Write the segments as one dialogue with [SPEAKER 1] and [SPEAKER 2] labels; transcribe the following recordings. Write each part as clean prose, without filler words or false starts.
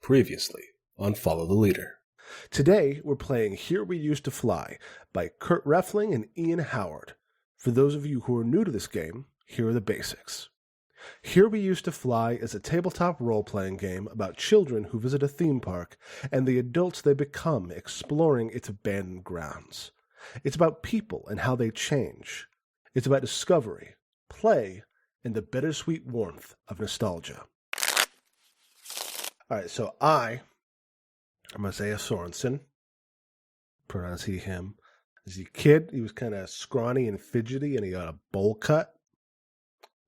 [SPEAKER 1] Previously on Follow the Leader. Today, we're playing Here We Used to Fly by Kurt Reffling and Ian Howard. For those of you who are new to this game, here are the basics. Here We Used to Fly is a tabletop role-playing game about children who visit a theme park and the adults they become exploring its abandoned grounds. It's about people and how they change. It's about discovery, play, and the bittersweet warmth of nostalgia. All right, so I'm Isaiah Sorensen, pronouns he, him. As a kid, he was kind of scrawny and fidgety, and he got a bowl cut.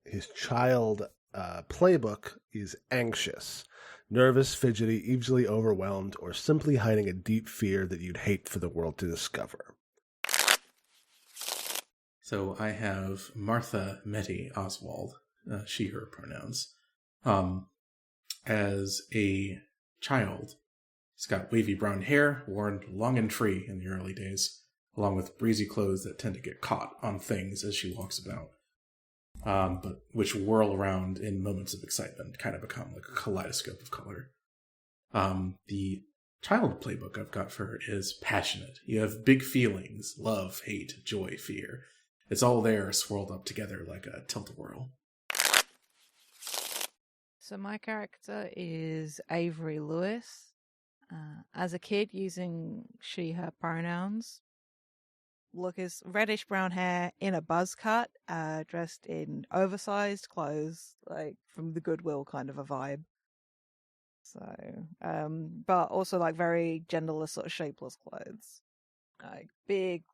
[SPEAKER 1] His child playbook is anxious, nervous, fidgety, easily overwhelmed, or simply hiding a deep fear that you'd hate for the world to discover.
[SPEAKER 2] So I have Martha Metty Oswald, she, her pronouns. As a child, he's got wavy brown hair, worn long and free in the early days, along with breezy clothes that tend to get caught on things as she walks about, but which whirl around in moments of excitement, kind of become like a kaleidoscope of color. The child playbook I've got for her is passionate. You have big feelings, love, hate, joy, fear. It's all there swirled up together like a tilt-a-whirl.
[SPEAKER 3] So my character is Avery Lewis. As a kid, using she, her pronouns. Look is reddish brown hair in a buzz cut, dressed in oversized clothes, like from the Goodwill kind of a vibe. So, but also like very genderless, sort of shapeless clothes. Like big.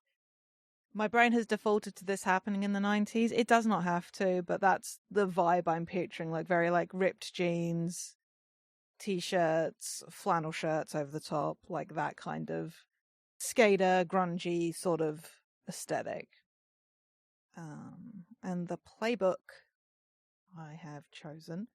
[SPEAKER 3] My brain has defaulted to this happening in the 90s. It does not have to, but that's the vibe I'm picturing. Like very like ripped jeans, t-shirts, flannel shirts over the top, like that kind of skater, grungy sort of aesthetic. And the playbook I have chosen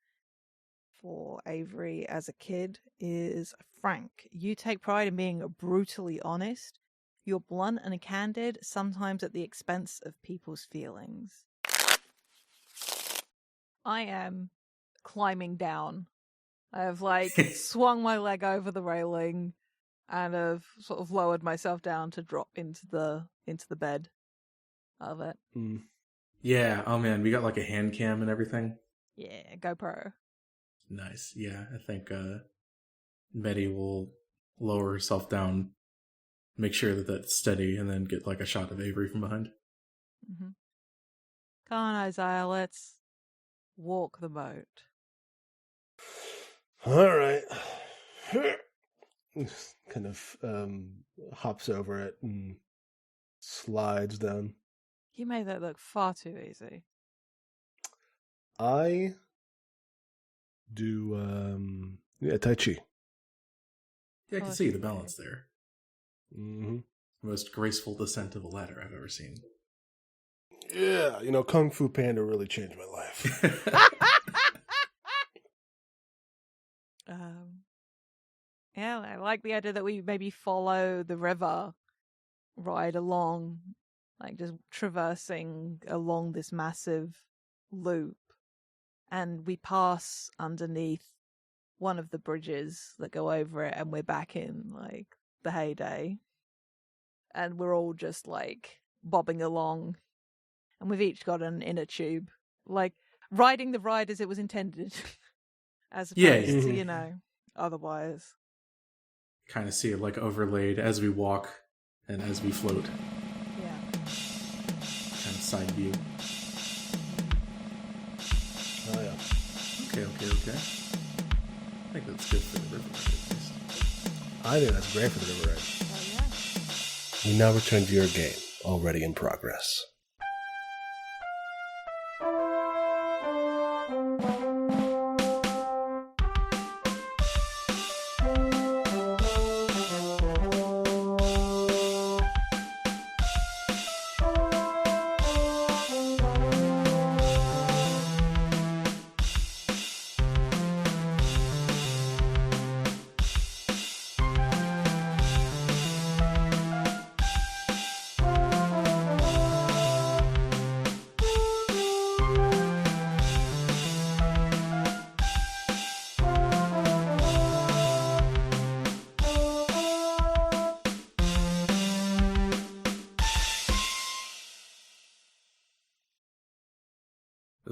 [SPEAKER 3] for Avery as a kid is frank. You take pride in being brutally honest. You're blunt and candid, sometimes at the expense of people's feelings. I am climbing down. I have swung my leg over the railing and have sort of lowered myself down to drop into the bed of it.
[SPEAKER 2] Mm. Yeah, oh man, we got like a hand cam and everything.
[SPEAKER 3] Yeah, GoPro.
[SPEAKER 2] Nice. Yeah, I think Betty will lower herself down, make sure that that's steady, and then get like a shot of Avery from behind.
[SPEAKER 3] Mm-hmm. Come on, Isaiah, let's walk the boat.
[SPEAKER 1] All right. Kind of hops over it and slides down.
[SPEAKER 3] You made that look far too easy.
[SPEAKER 1] I do Tai Chi.
[SPEAKER 2] Yeah, I can see the balance there.
[SPEAKER 1] Mm-hmm.
[SPEAKER 2] Most graceful descent of a ladder I've ever seen.
[SPEAKER 1] Yeah, Kung Fu Panda really changed my life.
[SPEAKER 3] Yeah, I like the idea that we maybe follow the river right along, like just traversing along this massive loop, and we pass underneath one of the bridges that go over it, and we're back in like the heyday, and we're all just like bobbing along, and we've each got an inner tube, like riding the ride as it was intended, as opposed to otherwise.
[SPEAKER 2] Kind of see it like overlaid as we walk and as we float.
[SPEAKER 3] Yeah.
[SPEAKER 2] Kind of side view.
[SPEAKER 1] Oh yeah.
[SPEAKER 2] Okay. I think that's good for the river ride, at least.
[SPEAKER 1] I think that's great for the river ride.
[SPEAKER 3] Oh yeah.
[SPEAKER 1] We now return to your game, already in progress.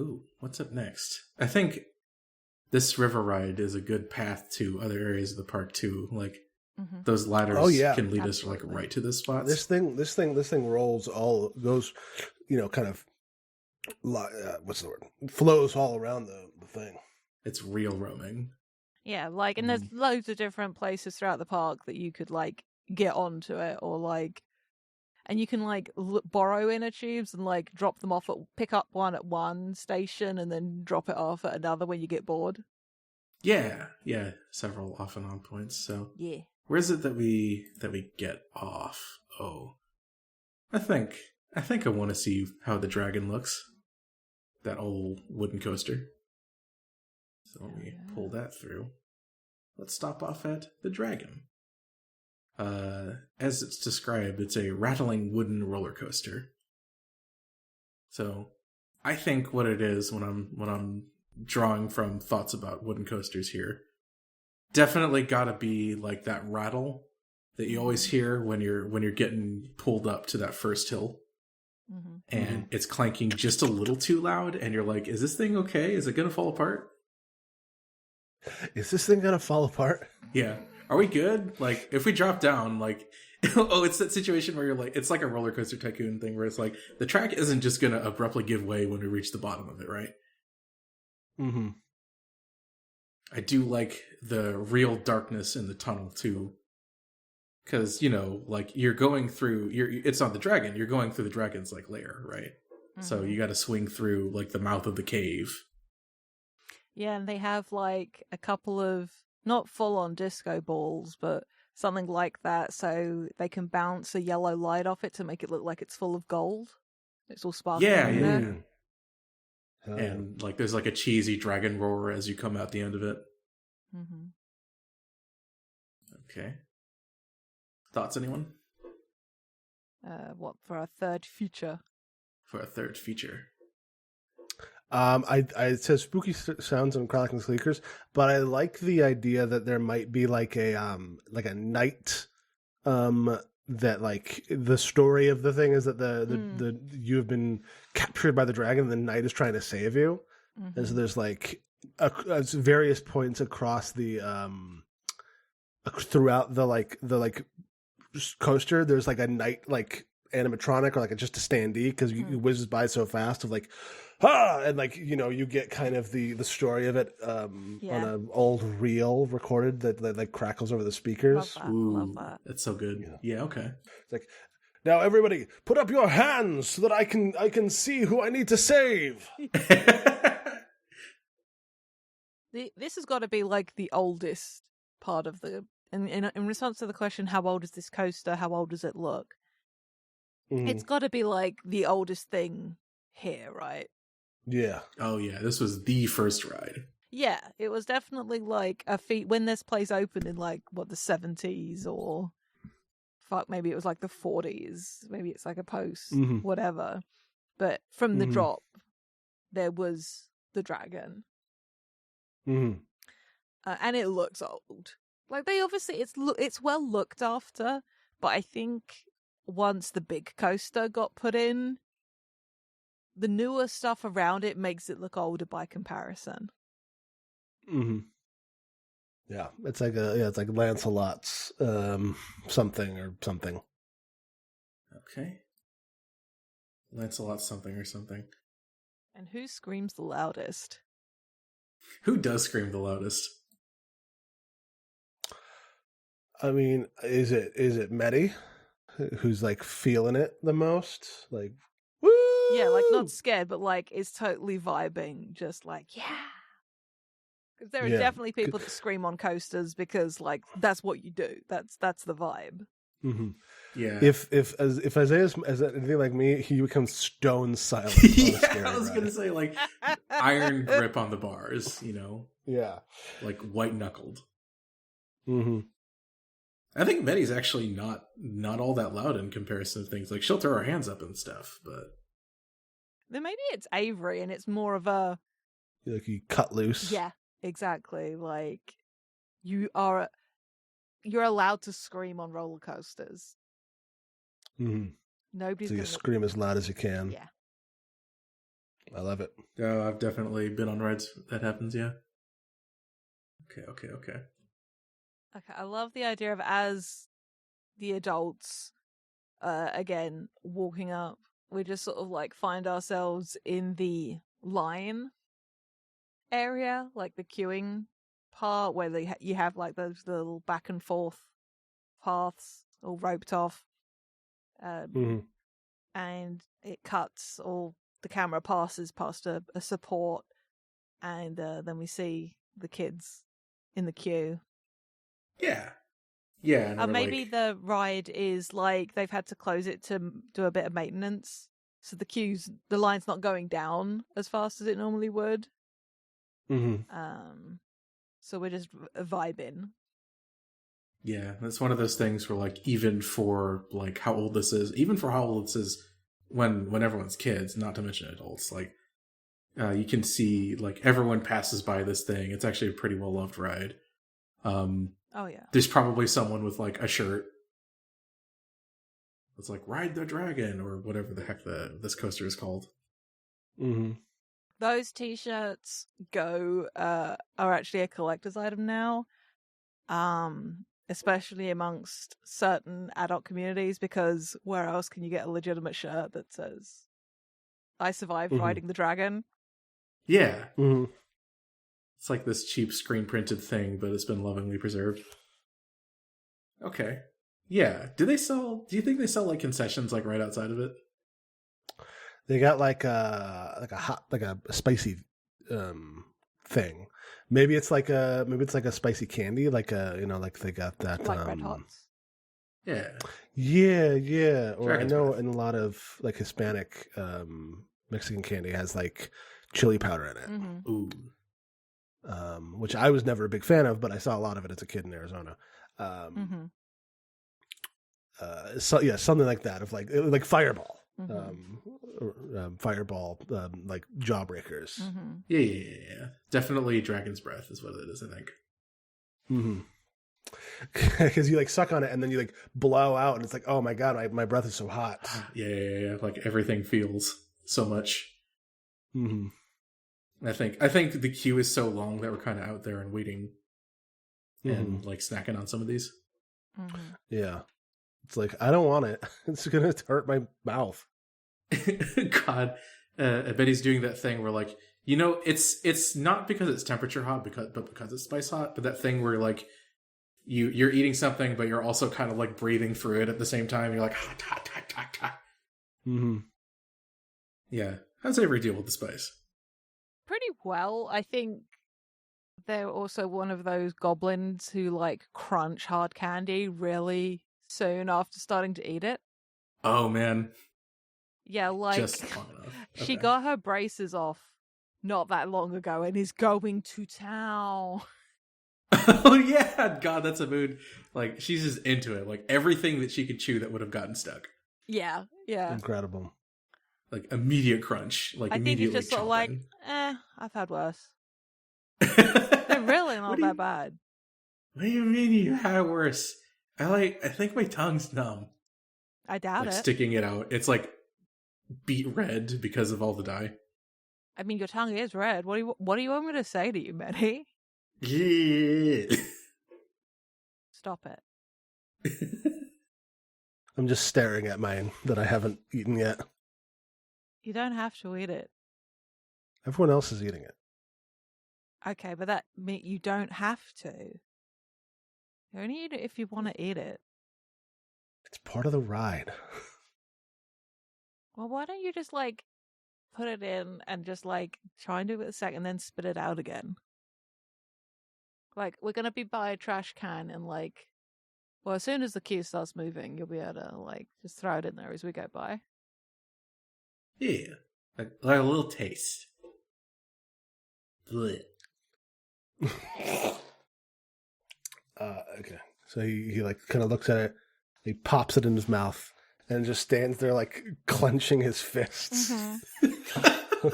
[SPEAKER 2] Ooh, what's up next? I think this river ride is a good path to other areas of the park too. Like those ladders can lead us like right to this spot.
[SPEAKER 1] This thing rolls goes, kind of, what's the word? Flows all around the thing.
[SPEAKER 2] It's real roaming.
[SPEAKER 3] Yeah, like, and there's loads of different places throughout the park that you could like get onto it, or like, and you can like borrow inner tubes and like drop them off pick up one at one station and then drop it off at another when you get bored.
[SPEAKER 2] Yeah, several off and on points. So
[SPEAKER 3] yeah,
[SPEAKER 2] where is it that we get off? Oh, I think I want to see how the dragon looks. That old wooden coaster. So let me pull that through. Let's stop off at the dragon. As it's described, it's a rattling wooden roller coaster. So I think what it is when I'm drawing from thoughts about wooden coasters here, definitely gotta be like that rattle that you always hear when you're getting pulled up to that first hill. And it's clanking just a little too loud, and you're like, is this thing okay? Is it gonna fall apart?
[SPEAKER 1] Is this thing gonna fall apart?
[SPEAKER 2] Yeah. Are we good? Like, if we drop down, like, it's that situation where you're like, it's like a roller coaster tycoon thing where it's like, the track isn't just gonna abruptly give way when we reach the bottom of it, right?
[SPEAKER 1] Mm-hmm.
[SPEAKER 2] I do like the real darkness in the tunnel, too. Because, like, you're going through, it's not the dragon, you're going through the dragon's, like, lair, right? So you gotta swing through, like, the mouth of the cave.
[SPEAKER 3] Yeah, and they have like a couple of not full-on disco balls, but something like that, so they can bounce a yellow light off it to make it look like it's full of gold. It's all sparkling.
[SPEAKER 2] Yeah. And like, there's like a cheesy dragon roar as you come out the end of it. Okay. Thoughts, anyone?
[SPEAKER 3] What for a third feature?
[SPEAKER 2] For a third feature.
[SPEAKER 1] It says spooky sounds and crawling squeakers, but I like the idea that there might be like a night, that like the story of the thing is that the you have been captured by the dragon and the night is trying to save you, and so there's like various points across the throughout the coaster. There's like a night like animatronic or like just a standee because it whizzes by so fast of like. And like, you get kind of the story of it on an old reel recorded that like crackles over the speakers.
[SPEAKER 3] Love that.
[SPEAKER 2] That's so good. Yeah, okay.
[SPEAKER 1] It's like, now everybody put up your hands so that I can see who I need to save.
[SPEAKER 3] This has got to be like the oldest part of the in response to the question, how old is this coaster? How old does it look? It's got to be like the oldest thing here, right?
[SPEAKER 1] Yeah.
[SPEAKER 2] Oh, yeah. This was the first ride.
[SPEAKER 3] Yeah, it was definitely like a feat when this place opened in like, the 70s or maybe it was like the 40s. Maybe it's like a post, whatever. But from the drop, there was the dragon. And it looks old. Like they obviously, it's well looked after, but I think once the big coaster got put in, the newer stuff around it makes it look older by comparison.
[SPEAKER 1] Yeah, it's like Lancelot's something or something.
[SPEAKER 2] Okay. Lancelot's something or something.
[SPEAKER 3] And who screams the loudest?
[SPEAKER 2] Who does scream the loudest?
[SPEAKER 1] I mean, is it Medi who's like feeling it the most? Like, woo!
[SPEAKER 3] Yeah, like not scared, but like is totally vibing, just like, yeah. Because there are definitely people that scream on coasters because like that's what you do. That's the vibe.
[SPEAKER 2] Yeah.
[SPEAKER 1] If Isaiah's as anything like me, he becomes stone silent.
[SPEAKER 2] I was gonna say like iron grip on the bars,
[SPEAKER 1] Yeah.
[SPEAKER 2] Like white knuckled. I think Medi's actually not all that loud in comparison to things. Like she'll throw her hands up and stuff, but
[SPEAKER 3] then maybe it's Avery and it's more of a
[SPEAKER 1] like you cut loose.
[SPEAKER 3] Yeah, exactly. Like you're allowed to scream on roller coasters.
[SPEAKER 1] Nobody's
[SPEAKER 3] so
[SPEAKER 1] you scream as loud as you can.
[SPEAKER 3] Yeah.
[SPEAKER 1] I love it.
[SPEAKER 2] Oh, I've definitely been on rides that happens, yeah. Okay.
[SPEAKER 3] Okay, I love the idea of as the adults, again, walking up, we just sort of like find ourselves in the line area, like the queuing part where you have like those little back and forth paths all roped off.
[SPEAKER 1] Mhm.
[SPEAKER 3] And it cuts, or the camera passes past a support, and then we see the kids in the queue.
[SPEAKER 2] Yeah. And we're
[SPEAKER 3] Maybe
[SPEAKER 2] like,
[SPEAKER 3] the ride is like they've had to close it to do a bit of maintenance, so the line's not going down as fast as it normally would.
[SPEAKER 1] Mhm.
[SPEAKER 3] So we're just vibing.
[SPEAKER 2] yeah, that's one of those things where like even for like how old this is when everyone's kids, not to mention adults, like you can see like everyone passes by this thing. It's actually a pretty well loved ride.
[SPEAKER 3] Oh yeah.
[SPEAKER 2] There's probably someone with like a shirt that's like "Ride the Dragon" or whatever the heck this coaster is called.
[SPEAKER 1] Mhm.
[SPEAKER 3] Those t-shirts are actually a collector's item now. Especially amongst certain adult communities, because where else can you get a legitimate shirt that says "I survived riding the dragon"?
[SPEAKER 2] Yeah.
[SPEAKER 1] Mhm.
[SPEAKER 2] It's like this cheap screen printed thing, but it's been lovingly preserved. Okay. Yeah. Do you think they sell like concessions like right outside of it?
[SPEAKER 1] They got like a spicy thing. Maybe it's like a spicy candy, like like they got that
[SPEAKER 3] Like Red Hots.
[SPEAKER 2] Yeah.
[SPEAKER 1] Yeah. Or
[SPEAKER 2] Dragon's
[SPEAKER 1] I know
[SPEAKER 2] Breath.
[SPEAKER 1] in a lot of like Hispanic Mexican candy has like chili powder in it.
[SPEAKER 3] Mm-hmm.
[SPEAKER 2] Ooh.
[SPEAKER 1] Which I was never a big fan of, but I saw a lot of it as a kid in Arizona.
[SPEAKER 3] Mm-hmm.
[SPEAKER 1] Something like that, of like Fireball.
[SPEAKER 3] Mm-hmm.
[SPEAKER 1] Fireball, like Jawbreakers.
[SPEAKER 3] Mm-hmm.
[SPEAKER 2] Yeah. Definitely Dragon's Breath is what it is, I think.
[SPEAKER 1] Because you like suck on it and then you like blow out, and it's like, oh my god, my breath is so hot.
[SPEAKER 2] Yeah. Like everything feels so much.
[SPEAKER 1] Mm-hmm.
[SPEAKER 2] I think the queue is so long that we're kind of out there and waiting and like snacking on some of these.
[SPEAKER 3] Mm-hmm.
[SPEAKER 1] Yeah. It's like, I don't want it. It's going to hurt my mouth.
[SPEAKER 2] God, I bet he's doing that thing where like, it's not because it's temperature hot, but because it's spice hot. But that thing where like you're eating something, but you're also kind of like breathing through it at the same time. You're like hot.
[SPEAKER 1] Mm-hmm.
[SPEAKER 2] Yeah, how's Avery deal with the spice?
[SPEAKER 3] Pretty well. I think they're also one of those goblins who like crunch hard candy really soon after starting to eat it.
[SPEAKER 2] Oh man.
[SPEAKER 3] Yeah, like
[SPEAKER 2] Just long enough.
[SPEAKER 3] She
[SPEAKER 2] Okay.
[SPEAKER 3] got her braces off not that long ago and is going to town.
[SPEAKER 2] Oh yeah, God, that's a mood. Like she's just into it. Like everything that she could chew that would have gotten stuck.
[SPEAKER 3] Yeah.
[SPEAKER 1] Incredible.
[SPEAKER 2] Like immediate crunch. Like
[SPEAKER 3] I think
[SPEAKER 2] immediately
[SPEAKER 3] he's just sort of like,
[SPEAKER 2] chomping.
[SPEAKER 3] I've had worse. They're really not that bad.
[SPEAKER 2] What do you mean you had worse? I think my tongue's numb.
[SPEAKER 3] I doubt
[SPEAKER 2] Like
[SPEAKER 3] it.
[SPEAKER 2] sticking it out. It's like beet red because of all the dye.
[SPEAKER 3] I mean, your tongue is red. What do you want me to say to you, Manny?
[SPEAKER 2] Yeah.
[SPEAKER 3] Stop it.
[SPEAKER 1] I'm just staring at mine that I haven't eaten yet.
[SPEAKER 3] You don't have to eat it.
[SPEAKER 1] Everyone else is eating it.
[SPEAKER 3] Okay, but that means you don't have to. You only eat it if you want to eat it.
[SPEAKER 1] It's part of the ride.
[SPEAKER 3] Well, why don't you just like put it in and just like try and do it a second and then spit it out again? Like, we're going to be by a trash can and like, well, as soon as the queue starts moving, you'll be able to like just throw it in there as we go by.
[SPEAKER 2] Yeah. Like a little taste. Blech.
[SPEAKER 1] Okay. So he like kind of looks at it, he pops it in his mouth, and just stands there like clenching his fists.
[SPEAKER 3] Mm-hmm.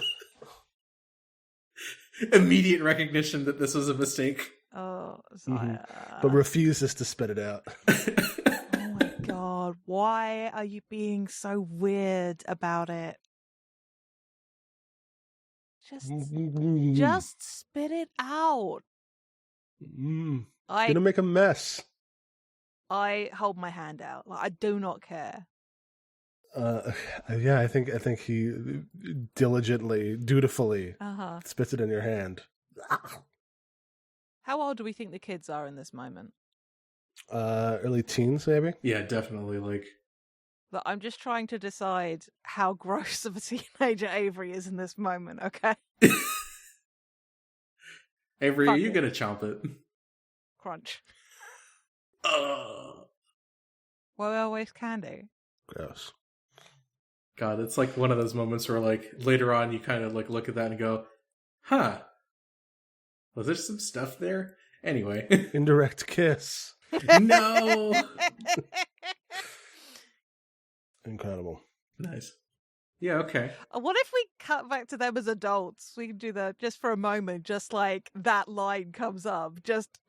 [SPEAKER 2] Immediate recognition that this was a mistake.
[SPEAKER 3] Oh, sorry.
[SPEAKER 1] But refuses to spit it out.
[SPEAKER 3] Oh my god, why are you being so weird about it? Just spit it out.
[SPEAKER 1] Gonna make a mess.
[SPEAKER 3] I hold my hand out. Like, I do not care.
[SPEAKER 1] Yeah, I think he diligently, dutifully spits it in your hand.
[SPEAKER 3] How old do we think the kids are in this moment?
[SPEAKER 1] Early teens, maybe.
[SPEAKER 2] Yeah, definitely. Like,
[SPEAKER 3] But I'm just trying to decide how gross of a teenager Avery is in this moment. Okay,
[SPEAKER 2] Avery,
[SPEAKER 3] Fuck
[SPEAKER 2] you
[SPEAKER 3] it.
[SPEAKER 2] gonna chomp it?
[SPEAKER 3] crunch.
[SPEAKER 2] Ugh.
[SPEAKER 3] Why will I waste candy?
[SPEAKER 1] Gross.
[SPEAKER 2] God, it's like one of those moments where, like, later on you kind of like look at that and go, "Huh, was there some stuff there?" Anyway,
[SPEAKER 1] Indirect kiss.
[SPEAKER 2] no.
[SPEAKER 1] Incredible.
[SPEAKER 2] Nice. Yeah. Okay.
[SPEAKER 3] What if we cut back to them as adults? We can do that just for a moment, just like that line comes up. Just,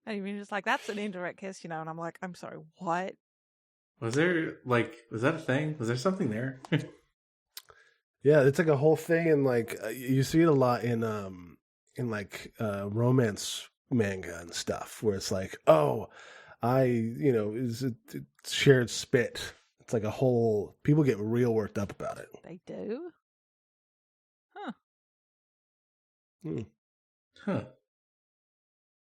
[SPEAKER 3] and you're just like, that's an indirect kiss, and I'm like, I'm sorry, what?
[SPEAKER 2] Was there was that a thing? Was there something there?
[SPEAKER 1] Yeah, it's like a whole thing, and like you see it a lot in romance manga and stuff, where it's like, oh, is it shared spit. It's like a whole. People get real worked up about it.
[SPEAKER 3] They do? Huh.
[SPEAKER 2] Huh.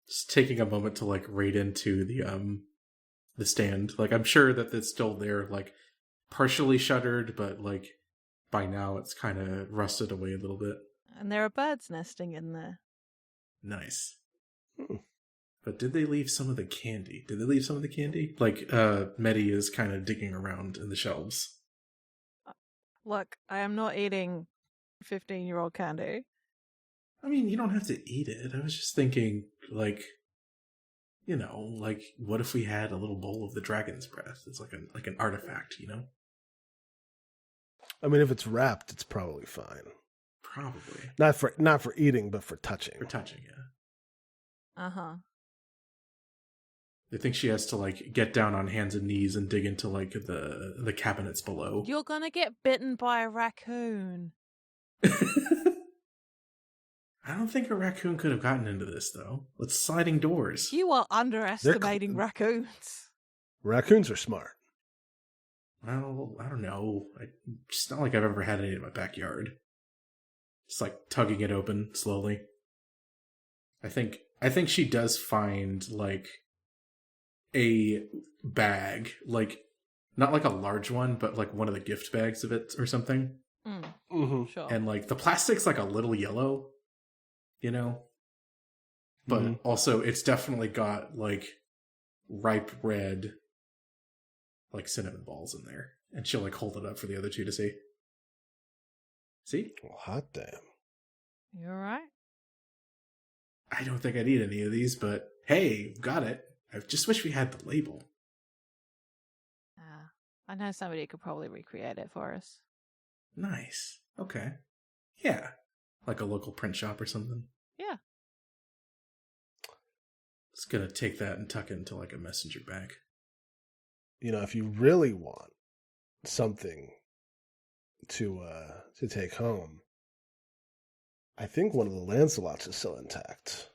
[SPEAKER 2] Just taking a moment to like read into the stand. Like, I'm sure that it's still there, like partially shuttered, but like by now it's kind of rusted away a little bit.
[SPEAKER 3] And there are birds nesting in there.
[SPEAKER 2] Nice. But did they leave some of the candy? Did they leave some of the candy? Like, Medi is kind of digging around in the shelves.
[SPEAKER 3] Look, I am not eating 15-year-old candy.
[SPEAKER 2] I mean, you don't have to eat it. I was just thinking, like, like, what if we had a little bowl of the dragon's breath? It's like an artifact,
[SPEAKER 1] I mean, if it's wrapped, it's probably fine.
[SPEAKER 2] Probably.
[SPEAKER 1] Not for eating, but for touching.
[SPEAKER 2] For touching, yeah.
[SPEAKER 3] Uh-huh.
[SPEAKER 2] I think she has to like get down on hands and knees and dig into like the cabinets below.
[SPEAKER 3] You're gonna get bitten by a raccoon.
[SPEAKER 2] I don't think a raccoon could have gotten into this though. It's sliding doors.
[SPEAKER 3] You are underestimating raccoons.
[SPEAKER 1] Raccoons are smart.
[SPEAKER 2] Well, I don't know. It's not like I've ever had any in my backyard. Just like tugging it open slowly. I think she does find like a bag, like not like a large one, but like one of the gift bags of it or something.
[SPEAKER 3] Sure.
[SPEAKER 2] And like the plastic's like a little yellow, but also it's definitely got like ripe red, like cinnamon balls in there. And she'll like hold it up for the other two to see. See?
[SPEAKER 1] Well, hot damn.
[SPEAKER 3] You alright?
[SPEAKER 2] I don't think I'd eat any of these, but hey, got it. I just wish we had the label.
[SPEAKER 3] I know somebody could probably recreate it for us.
[SPEAKER 2] Nice. Okay. Yeah. Like a local print shop or something.
[SPEAKER 3] Yeah.
[SPEAKER 2] Just gonna take that and tuck it into like a messenger bag.
[SPEAKER 1] If you really want something to take home, I think one of the Lancelots is still intact.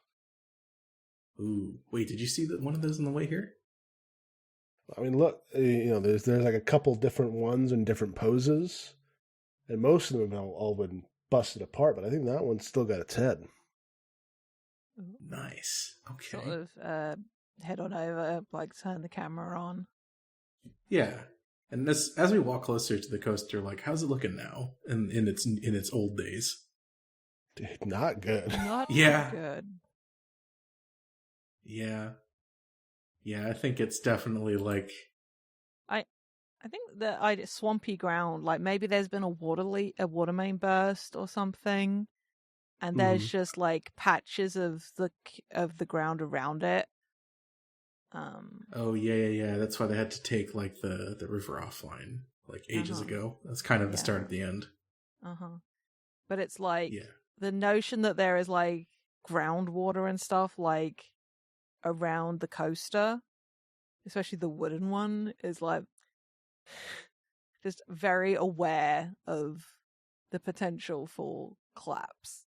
[SPEAKER 2] Ooh, wait, did you see one of those on the way here?
[SPEAKER 1] I mean, look, there's like a couple different ones in different poses, and most of them have all been busted apart, but I think that one's still got its head.
[SPEAKER 2] Nice. Okay.
[SPEAKER 3] Sort of head on over, like turn the camera on.
[SPEAKER 2] Yeah. And as we walk closer to the coaster, like, how's it looking now in its old days?
[SPEAKER 1] Dude, not good.
[SPEAKER 3] Not
[SPEAKER 2] Yeah.
[SPEAKER 3] good.
[SPEAKER 2] Yeah. Yeah, I think it's definitely like...
[SPEAKER 3] I think the swampy ground, like maybe there's been a water main burst or something, and there's just like patches of the ground around it.
[SPEAKER 2] Oh yeah. That's why they had to take like the river offline like ages ago. That's kind of the start at the end.
[SPEAKER 3] But it's like the notion that there is like groundwater and stuff like around the coaster, especially the wooden one, is like just very aware of the potential for collapse.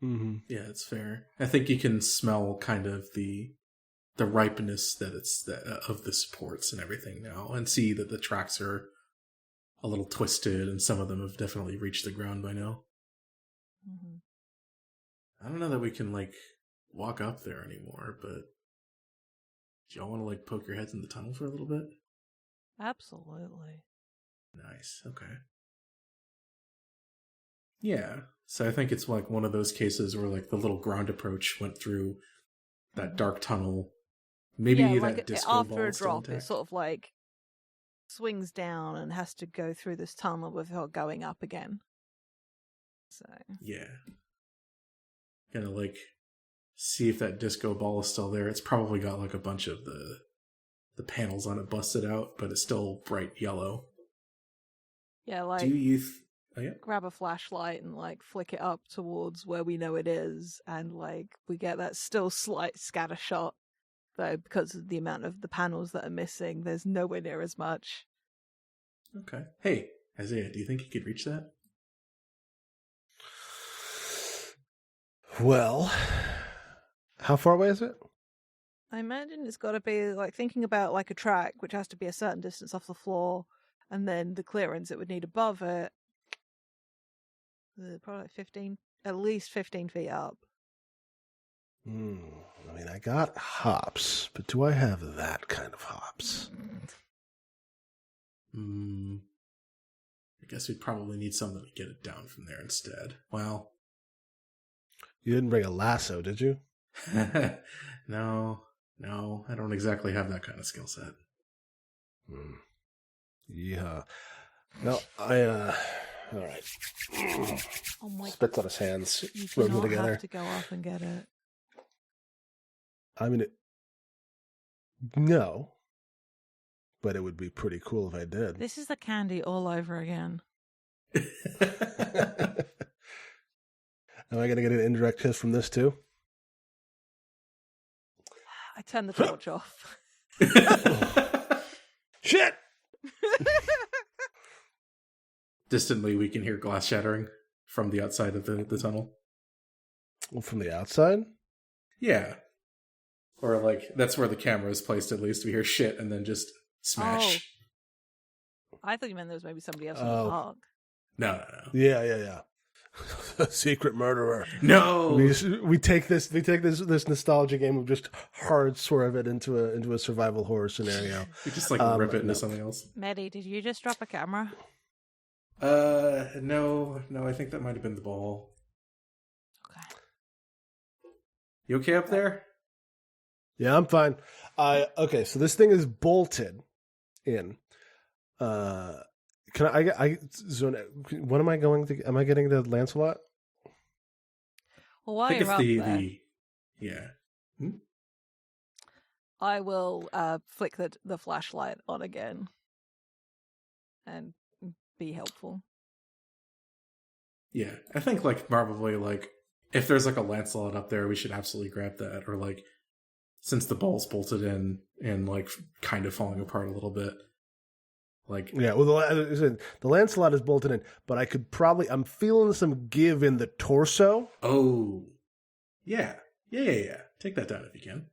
[SPEAKER 1] Mm-hmm.
[SPEAKER 2] Yeah, it's fair. I think you can smell kind of the ripeness that of the supports and everything now, and see that the tracks are a little twisted, and some of them have definitely reached the ground by now.
[SPEAKER 3] Mm-hmm.
[SPEAKER 2] I don't know that we can like walk up there anymore, but do y'all want to like poke your heads in the tunnel for a little bit?
[SPEAKER 3] Absolutely.
[SPEAKER 2] Nice. Okay. Yeah. So I think it's like one of those cases where like the little ground approach went through that dark tunnel. Maybe
[SPEAKER 3] yeah,
[SPEAKER 2] that
[SPEAKER 3] like
[SPEAKER 2] disco
[SPEAKER 3] after
[SPEAKER 2] ball
[SPEAKER 3] a
[SPEAKER 2] is still
[SPEAKER 3] drop, it
[SPEAKER 2] intact.
[SPEAKER 3] sort of like swings down and has to go through this tunnel before going up again. So
[SPEAKER 2] Yeah. Gonna like see if that disco ball is still there. It's probably got like a bunch of the panels on it busted out, but it's still bright yellow.
[SPEAKER 3] yeah, like
[SPEAKER 2] Do you? Oh yeah.
[SPEAKER 3] grab a flashlight and like flick it up towards where we know it is, and like we get that still slight scatter shot, though because of the amount of the panels that are missing, there's nowhere near as much.
[SPEAKER 2] Okay. Hey, Isaiah, do you think you could reach that?
[SPEAKER 1] Well, how far away is it?
[SPEAKER 3] I imagine it's got to be like thinking about like a track, which has to be a certain distance off the floor, and then the clearance it would need above it. Probably like 15, at least 15 feet up.
[SPEAKER 1] I mean, I got hops, but do I have that kind of hops?
[SPEAKER 2] I guess we'd probably need something to get it down from there instead. Well,
[SPEAKER 1] You didn't bring a lasso, did you?
[SPEAKER 2] no, I don't exactly have that kind of skill set.
[SPEAKER 1] Yeah. No, all right.
[SPEAKER 3] Oh my!
[SPEAKER 1] Spits on his hands,
[SPEAKER 3] You do
[SPEAKER 1] rubs them
[SPEAKER 3] not
[SPEAKER 1] together.
[SPEAKER 3] have to go up and get it.
[SPEAKER 1] I mean, no, but it would be pretty cool if I did.
[SPEAKER 3] This is the candy all over again.
[SPEAKER 1] Am I going to get an indirect kiss from this too?
[SPEAKER 3] I turn the torch off.
[SPEAKER 1] Shit!
[SPEAKER 2] Distantly, we can hear glass shattering from the outside of the tunnel.
[SPEAKER 1] Well, from the outside?
[SPEAKER 2] Yeah. Or, like, that's where the camera is placed, at least. We hear shit and then just smash.
[SPEAKER 3] I thought you meant there was maybe somebody else in
[SPEAKER 1] Oh.
[SPEAKER 3] the park.
[SPEAKER 2] No.
[SPEAKER 1] Yeah. A secret murderer.
[SPEAKER 2] No!
[SPEAKER 1] We take this nostalgia game of just hard swerve it into a survival horror scenario.
[SPEAKER 2] We just, like, rip it into something else.
[SPEAKER 3] Maddie, did you just drop a camera?
[SPEAKER 2] No, I think that might have been the ball.
[SPEAKER 3] Okay.
[SPEAKER 2] You okay up there?
[SPEAKER 1] Yeah, I'm fine. Okay, so this thing is bolted in. Can I zone? What am I going to? Am I getting the Lancelot?
[SPEAKER 3] Well, while
[SPEAKER 2] I think
[SPEAKER 3] you're
[SPEAKER 2] it's
[SPEAKER 3] up there,
[SPEAKER 2] yeah.
[SPEAKER 3] I will flick the flashlight on again and be helpful.
[SPEAKER 2] Yeah, I think, like, probably, like, if there's, like, a Lancelot up there, we should absolutely grab that. Or, like, since the ball's bolted in and, like, kind of falling apart a little bit. Like,
[SPEAKER 1] Yeah, well, the Lancelot is bolted in, but I could probably. I'm feeling some give in the torso.
[SPEAKER 2] oh. Yeah. Take that down if you can.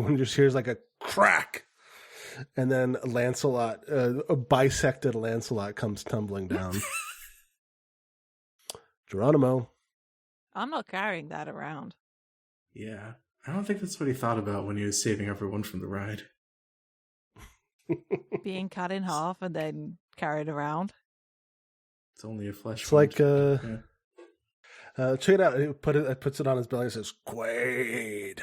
[SPEAKER 1] When just hears like a crack, and then Lancelot, a bisected Lancelot, comes tumbling down. Geronimo.
[SPEAKER 3] I'm not carrying that around.
[SPEAKER 2] Yeah. I don't think that's what he thought about when he was saving everyone from the ride.
[SPEAKER 3] Being cut in half and then carried around.
[SPEAKER 2] It's only a flesh
[SPEAKER 1] It's
[SPEAKER 2] wound.
[SPEAKER 1] like
[SPEAKER 2] Yeah.
[SPEAKER 1] check it out. He puts it on his belly and says, "Quaid."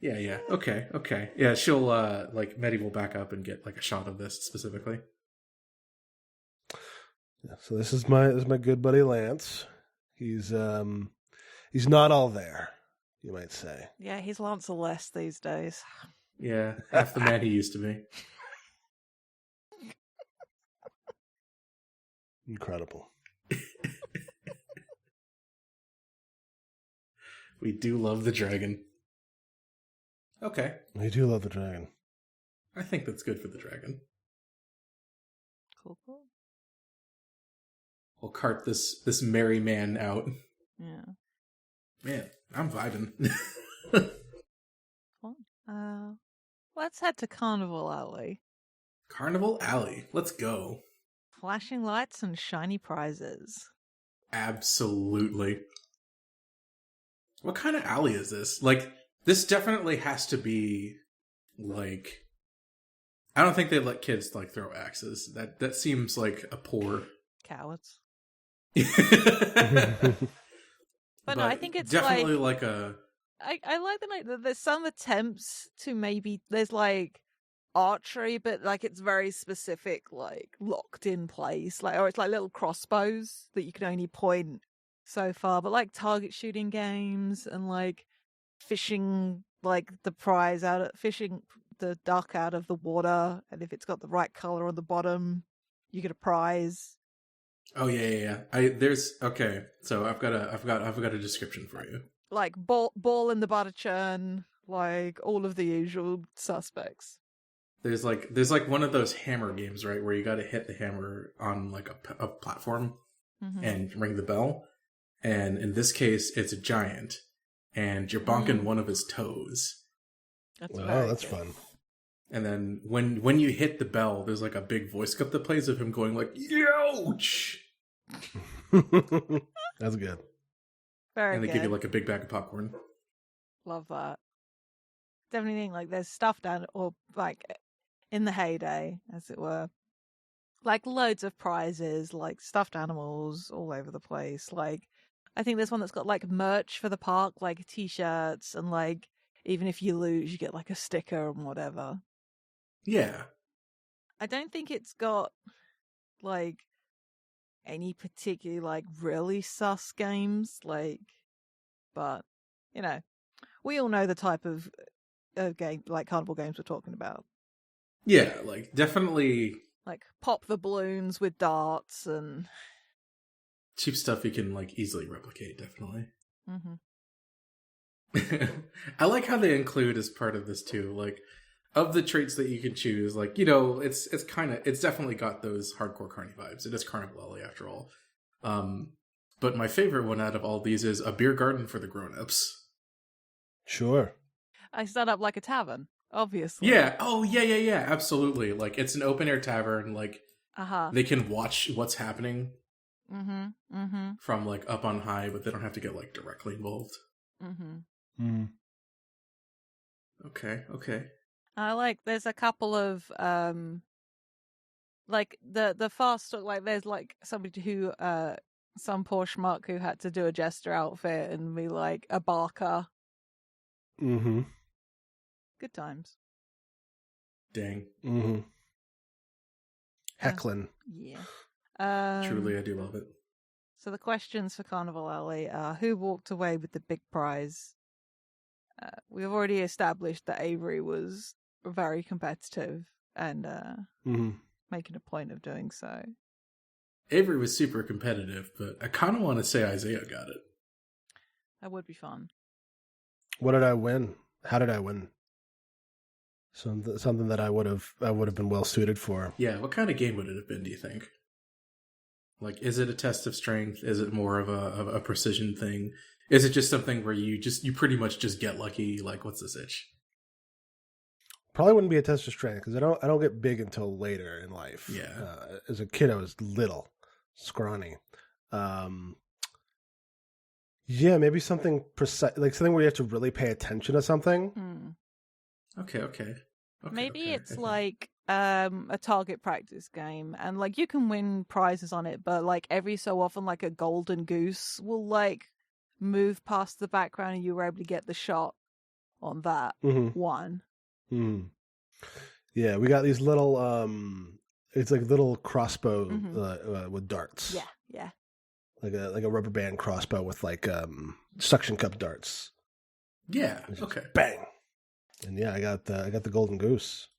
[SPEAKER 2] Yeah. Okay. Yeah, she'll, like, Medi will back up and get, like, a shot of this specifically.
[SPEAKER 1] Yeah, so this is my good buddy Lance. He's not all there, you might say.
[SPEAKER 3] Yeah, he's lots of less these days.
[SPEAKER 2] Yeah, half the man he used to be.
[SPEAKER 1] Incredible.
[SPEAKER 2] We do love the dragon. Okay.
[SPEAKER 1] I do love the dragon.
[SPEAKER 2] I think that's good for the dragon.
[SPEAKER 3] Cool.
[SPEAKER 2] We'll cart this merry man out.
[SPEAKER 3] Yeah.
[SPEAKER 2] Man, I'm vibing.
[SPEAKER 3] Fun. Let's head to Carnival Alley.
[SPEAKER 2] Carnival Alley. Let's go.
[SPEAKER 3] Flashing lights and shiny prizes.
[SPEAKER 2] Absolutely. What kind of alley is this? Like, this definitely has to be, like... I don't think they let kids, like, throw axes. That seems like a poor...
[SPEAKER 3] Cowards.
[SPEAKER 2] but
[SPEAKER 3] no, I think it's
[SPEAKER 2] definitely like a...
[SPEAKER 3] I like the night that there's some attempts to maybe... There's, like, archery, but, like, it's very specific, like, locked in place. Like, or it's, like, little crossbows that you can only point so far. But, like, target shooting games and, like, fishing, like, the prize out of... Fishing the duck out of the water, and if it's got the right color on the bottom, you get a prize.
[SPEAKER 2] Oh yeah. Okay. So I've got a description for you.
[SPEAKER 3] Like ball in the butter churn, like all of the usual suspects.
[SPEAKER 2] There's like one of those hammer games, right, where you got to hit the hammer on like a platform and ring the bell. And in this case, it's a giant, and you're bonking one of his toes.
[SPEAKER 1] That's fun.
[SPEAKER 2] And then when you hit the bell, there's like a big voice clip that plays of him going like, "Youch!"
[SPEAKER 1] That's good.
[SPEAKER 3] Very
[SPEAKER 2] and they
[SPEAKER 3] good.
[SPEAKER 2] give you like a big bag of popcorn.
[SPEAKER 3] Love that. Definitely think like there's stuff down, or like in the heyday, as it were. Like loads of prizes, like stuffed animals all over the place. Like I think there's one that's got like merch for the park, like t-shirts, and like even if you lose, you get like a sticker and whatever.
[SPEAKER 2] Yeah.
[SPEAKER 3] I don't think it's got like any particularly like really sus games, like, but you know, we all know the type of game, like carnival games we're talking about.
[SPEAKER 2] Yeah, like definitely
[SPEAKER 3] like pop the balloons with darts and
[SPEAKER 2] cheap stuff you can like easily replicate. Definitely. I like how they include as part of this too, like of the traits that you can choose, like, you know, it's definitely got those hardcore carny vibes. It is Carnival Alley after all. But my favorite one out of all these is a beer garden for the grown-ups.
[SPEAKER 1] Sure.
[SPEAKER 3] I set up like a tavern, obviously.
[SPEAKER 2] Yeah. Oh, yeah. Absolutely. Like it's an open-air tavern. Like they can watch what's happening from like up on high, but they don't have to get like directly involved. Okay.
[SPEAKER 3] I like there's a couple of like the fast talk, like there's like somebody who some poor schmuck who had to do a jester outfit and be like a barker. Good times.
[SPEAKER 2] Dang.
[SPEAKER 1] Heckling.
[SPEAKER 3] Yeah.
[SPEAKER 2] Truly, I do love it.
[SPEAKER 3] So the questions for Carnival Alley are: who walked away with the big prize? We've already established that Avery was very competitive and making a point of doing so.
[SPEAKER 2] Avery was super competitive, but I kind of want to say Isaiah got it.
[SPEAKER 3] That would be fun.
[SPEAKER 1] What did I win? How did I win? Something that I would have been well suited for.
[SPEAKER 2] Yeah, what kind of game would it have been, do you think? Like, is it a test of strength? Is it more of a precision thing? Is it just something where you pretty much just get lucky? Like, what's this itch?
[SPEAKER 1] Probably wouldn't be a test of strength because I don't get big until later in life.
[SPEAKER 2] Yeah.
[SPEAKER 1] As a kid, I was little, scrawny. Yeah, maybe something precise, like something where you have to really pay attention to something.
[SPEAKER 2] Okay.
[SPEAKER 3] Maybe it's like a target practice game, and like you can win prizes on it, but like every so often, like a golden goose will like move past the background, and you were able to get the shot on that one.
[SPEAKER 1] Yeah, we got these little it's like little crossbow with darts.
[SPEAKER 3] Yeah.
[SPEAKER 1] Like a rubber band crossbow with like suction cup darts.
[SPEAKER 2] Yeah. Okay.
[SPEAKER 1] Bang. And yeah, I got the golden goose.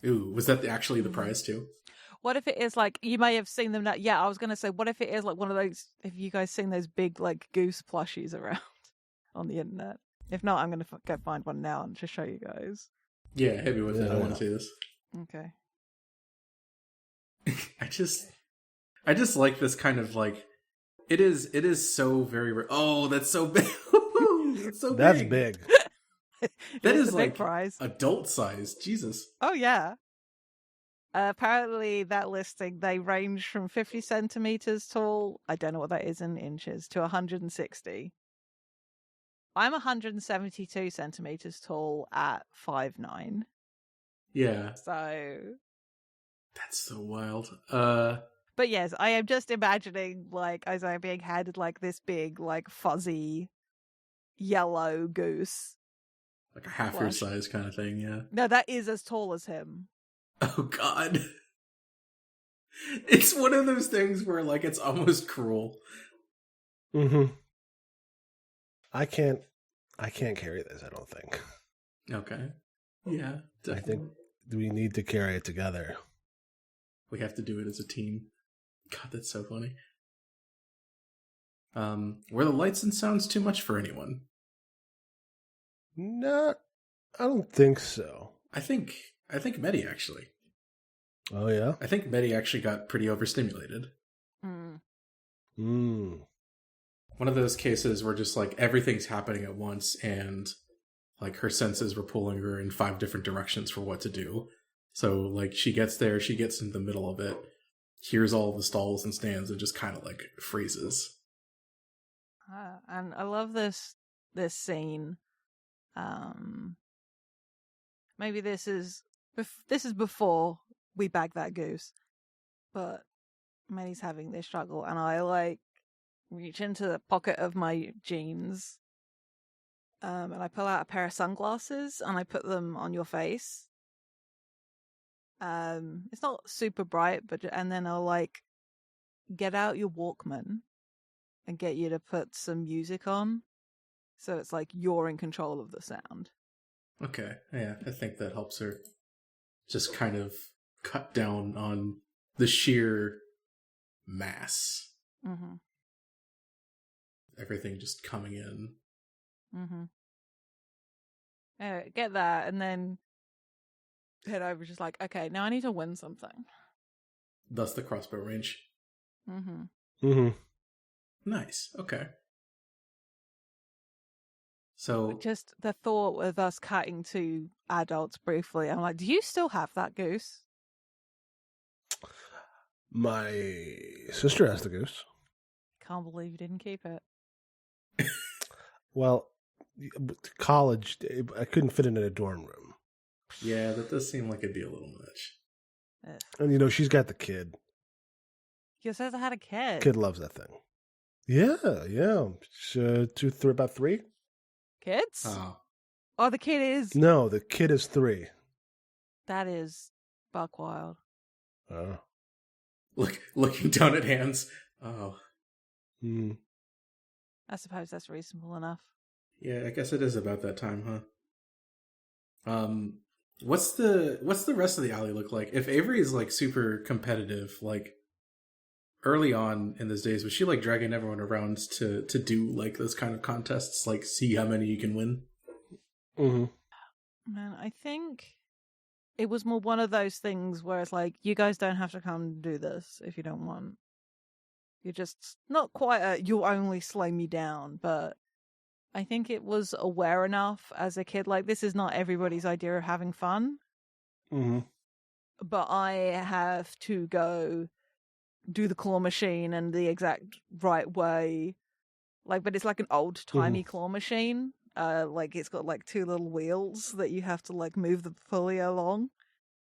[SPEAKER 2] Ooh, was that actually the prize too?
[SPEAKER 3] What if it is like, you may have seen them now. Yeah, I was going to say, what if it is like one of those, have you guys seen those big like goose plushies around on the internet? If not, I'm going to go find one now and just show you guys.
[SPEAKER 2] Yeah, hit me with it. I want
[SPEAKER 1] Yeah.
[SPEAKER 2] to see this.
[SPEAKER 3] Okay.
[SPEAKER 2] I just like this kind of like it is so very oh, that's so big. That's so
[SPEAKER 1] That's
[SPEAKER 2] big.
[SPEAKER 1] big.
[SPEAKER 2] That
[SPEAKER 3] It's
[SPEAKER 2] is
[SPEAKER 3] a big
[SPEAKER 2] like
[SPEAKER 3] prize.
[SPEAKER 2] adult size. Jesus.
[SPEAKER 3] Oh, yeah. Apparently, that listing, they range from 50 centimeters tall, I don't know what that is in inches, to 160. I'm 172 centimeters tall at 5'9".
[SPEAKER 2] Yeah.
[SPEAKER 3] So,
[SPEAKER 2] That's so wild.
[SPEAKER 3] but yes, I am just imagining like Isaiah being handed like this big, like fuzzy yellow goose.
[SPEAKER 2] like a half your
[SPEAKER 3] Plush.
[SPEAKER 2] size kind of thing, yeah.
[SPEAKER 3] No, that is as tall as him.
[SPEAKER 2] Oh god. It's one of those things where like it's almost cruel.
[SPEAKER 1] Mm-hmm. I can't carry this, I don't think.
[SPEAKER 2] Okay. Yeah.
[SPEAKER 1] I
[SPEAKER 2] Definitely.
[SPEAKER 1] think we need to carry it together.
[SPEAKER 2] We have to do it as a team. God, that's so funny. Were the lights and sounds too much for anyone?
[SPEAKER 1] I don't think so.
[SPEAKER 2] I think Medi actually.
[SPEAKER 1] Oh, yeah?
[SPEAKER 2] I think Medi actually got pretty overstimulated.
[SPEAKER 1] Mm.
[SPEAKER 2] One of those cases where just like everything's happening at once and like her senses were pulling her in 5 different directions for what to do. So like she gets there, she gets into the middle of it, hears all the stalls and stands and just kind of like freezes.
[SPEAKER 3] And I love this scene. Maybe this is before we bag that goose, but Medi's having this struggle, and I like reach into the pocket of my jeans, and I pull out a pair of sunglasses and I put them on your face. It's not super bright, and then I'll like get out your Walkman and get you to put some music on, so it's like you're in control of the sound.
[SPEAKER 2] Okay, yeah, I think that helps her just kind of cut down on the sheer mass.
[SPEAKER 3] Mm-hmm.
[SPEAKER 2] Everything just coming in.
[SPEAKER 3] Mm-hmm. Get that, and then head over. Just like, okay, now I need to win something.
[SPEAKER 2] Thus the crossbow range.
[SPEAKER 3] Mm-hmm.
[SPEAKER 1] Mm-hmm.
[SPEAKER 2] Nice. Okay. So
[SPEAKER 3] Just the thought of us cutting to adults briefly, I'm like, do you still have that goose?
[SPEAKER 1] My sister has the goose.
[SPEAKER 3] Can't believe you didn't keep it.
[SPEAKER 1] Well, college, I couldn't fit it in a dorm room.
[SPEAKER 2] yeah, that does seem like it'd be a little much.
[SPEAKER 3] Ugh.
[SPEAKER 1] And, she's got the kid.
[SPEAKER 3] You said I had a kid.
[SPEAKER 1] Kid loves that thing. Yeah. She's about 3?
[SPEAKER 3] Kids?
[SPEAKER 2] Oh,
[SPEAKER 3] Oh, the kid is.
[SPEAKER 1] No, the kid is 3.
[SPEAKER 3] That is buck wild.
[SPEAKER 1] Oh.
[SPEAKER 2] looking down at hands. Oh,
[SPEAKER 1] Mm.
[SPEAKER 3] I suppose that's reasonable enough.
[SPEAKER 2] yeah. I guess it is about that time, huh? What's the rest of the alley look like? If Avery is like super competitive, like early on in those days, was she like dragging everyone around to do like those kind of contests, like see how many you can win?
[SPEAKER 1] Mm-hmm.
[SPEAKER 3] Man, I think it was more one of those things where it's like, you guys don't have to come do this if you don't want. You're just not quite you'll only slow me down, but I think it was aware enough as a kid, like, this is not everybody's idea of having fun,
[SPEAKER 1] Mm-hmm.
[SPEAKER 3] but I have to go do the claw machine in the exact right way. Like, but it's like an old-timey claw machine. Like, it's got like 2 little wheels that you have to like move the pulley along.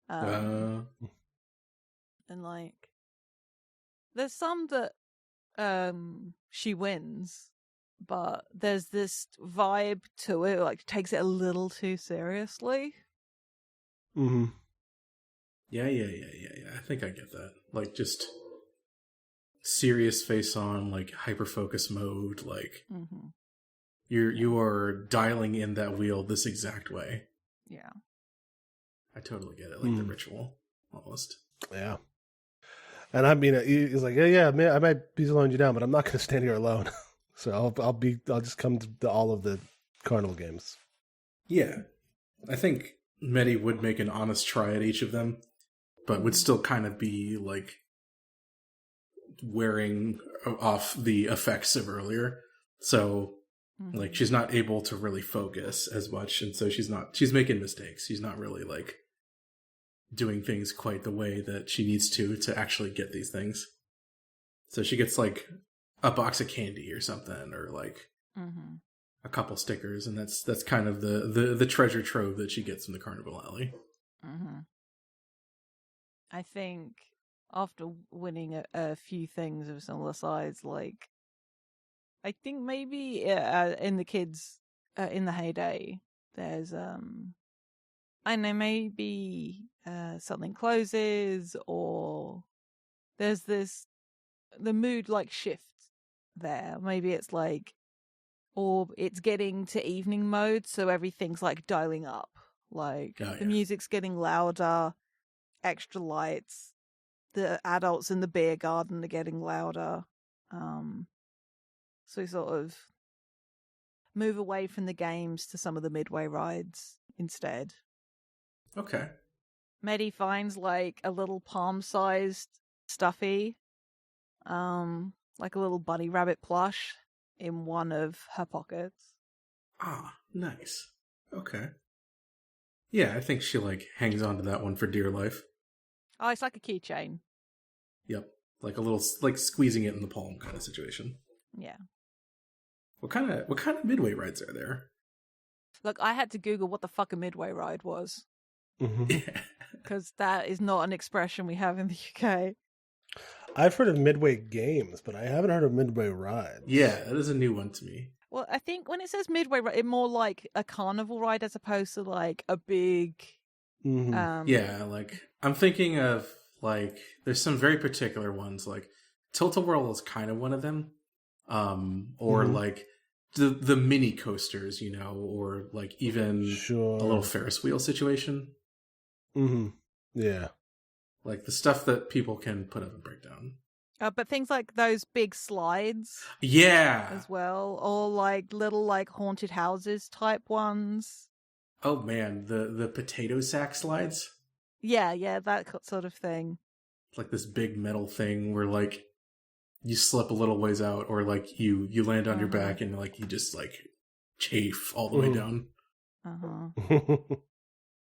[SPEAKER 3] And like, there's some that she wins, but there's this vibe to it, like takes it a little too seriously.
[SPEAKER 1] Mm-hmm.
[SPEAKER 2] Yeah. I think I get that. Like just serious face on, like hyper focus mode. Like
[SPEAKER 3] Mm-hmm.
[SPEAKER 2] you are dialing in that wheel this exact way.
[SPEAKER 3] Yeah.
[SPEAKER 2] I totally get it. Like the ritual, almost.
[SPEAKER 1] Yeah. And I mean, he's like, yeah, man, I might be slowing you down, but I'm not going to stand here alone. So I'll just come to all of the carnival games.
[SPEAKER 2] Yeah. I think Medi would make an honest try at each of them, but would still kind of be like wearing off the effects of earlier. So like she's not able to really focus as much, and so she's making mistakes. She's not really like doing things quite the way that she needs to actually get these things. So she gets like a box of candy or something, or like a couple stickers, and that's kind of the treasure trove that she gets from the Carnival Alley.
[SPEAKER 3] I think after winning a few things of similar size, like I think maybe in the kids in the heyday, there's I know maybe something closes, or there's the mood like shift there. Maybe it's like, or it's getting to evening mode, so everything's like dialing up. Like the music's getting louder, extra lights. The adults in the beer garden are getting louder. So we sort of move away from the games to some of the midway rides instead.
[SPEAKER 2] Okay.
[SPEAKER 3] Medi finds like a little palm-sized stuffy, like a little bunny rabbit plush in one of her pockets.
[SPEAKER 2] Ah, nice. Okay. Yeah, I think she like hangs on to that one for dear life.
[SPEAKER 3] Oh, it's like a keychain.
[SPEAKER 2] Yep. Like a little, like squeezing it in the palm kind of situation.
[SPEAKER 3] Yeah.
[SPEAKER 2] What kind of midway rides are there?
[SPEAKER 3] Look, I had to Google what the fuck a midway ride was.
[SPEAKER 2] Yeah.
[SPEAKER 3] Because that is not an expression we have in the UK.
[SPEAKER 1] I've heard of midway games, but I haven't heard of midway rides.
[SPEAKER 2] Yeah, that is a new one to me.
[SPEAKER 3] Well, I think when it says midway ride, it's more like a carnival ride as opposed to like a big...
[SPEAKER 2] Yeah, like I'm thinking of like there's some very particular ones, like Tilt-A-Whirl is kind of one of them. Or like the mini coasters, you know, or like even a little Ferris wheel situation.
[SPEAKER 1] Yeah.
[SPEAKER 2] Like the stuff that people can put up and break down.
[SPEAKER 3] But things like those big slides.
[SPEAKER 2] Yeah.
[SPEAKER 3] As well. Or like little like haunted houses type ones.
[SPEAKER 2] Oh man, the potato sack slides?
[SPEAKER 3] Yeah, that sort of thing.
[SPEAKER 2] It's like this big metal thing where like you slip a little ways out, or like you land on your back and like you just like chafe all the way down.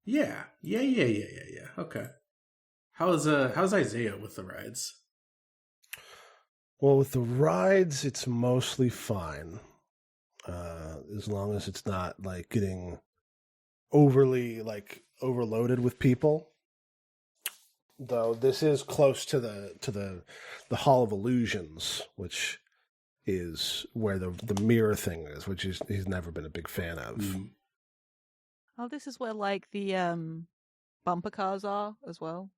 [SPEAKER 2] Yeah. Okay. How's Isaiah with the rides?
[SPEAKER 1] Well, with the rides, it's mostly fine, as long as it's not like getting overly like overloaded with people. Though this is close to the Hall of Illusions, which is where the mirror thing is, which he's never been a big fan of.
[SPEAKER 3] Oh, this is where like the bumper cars are as well.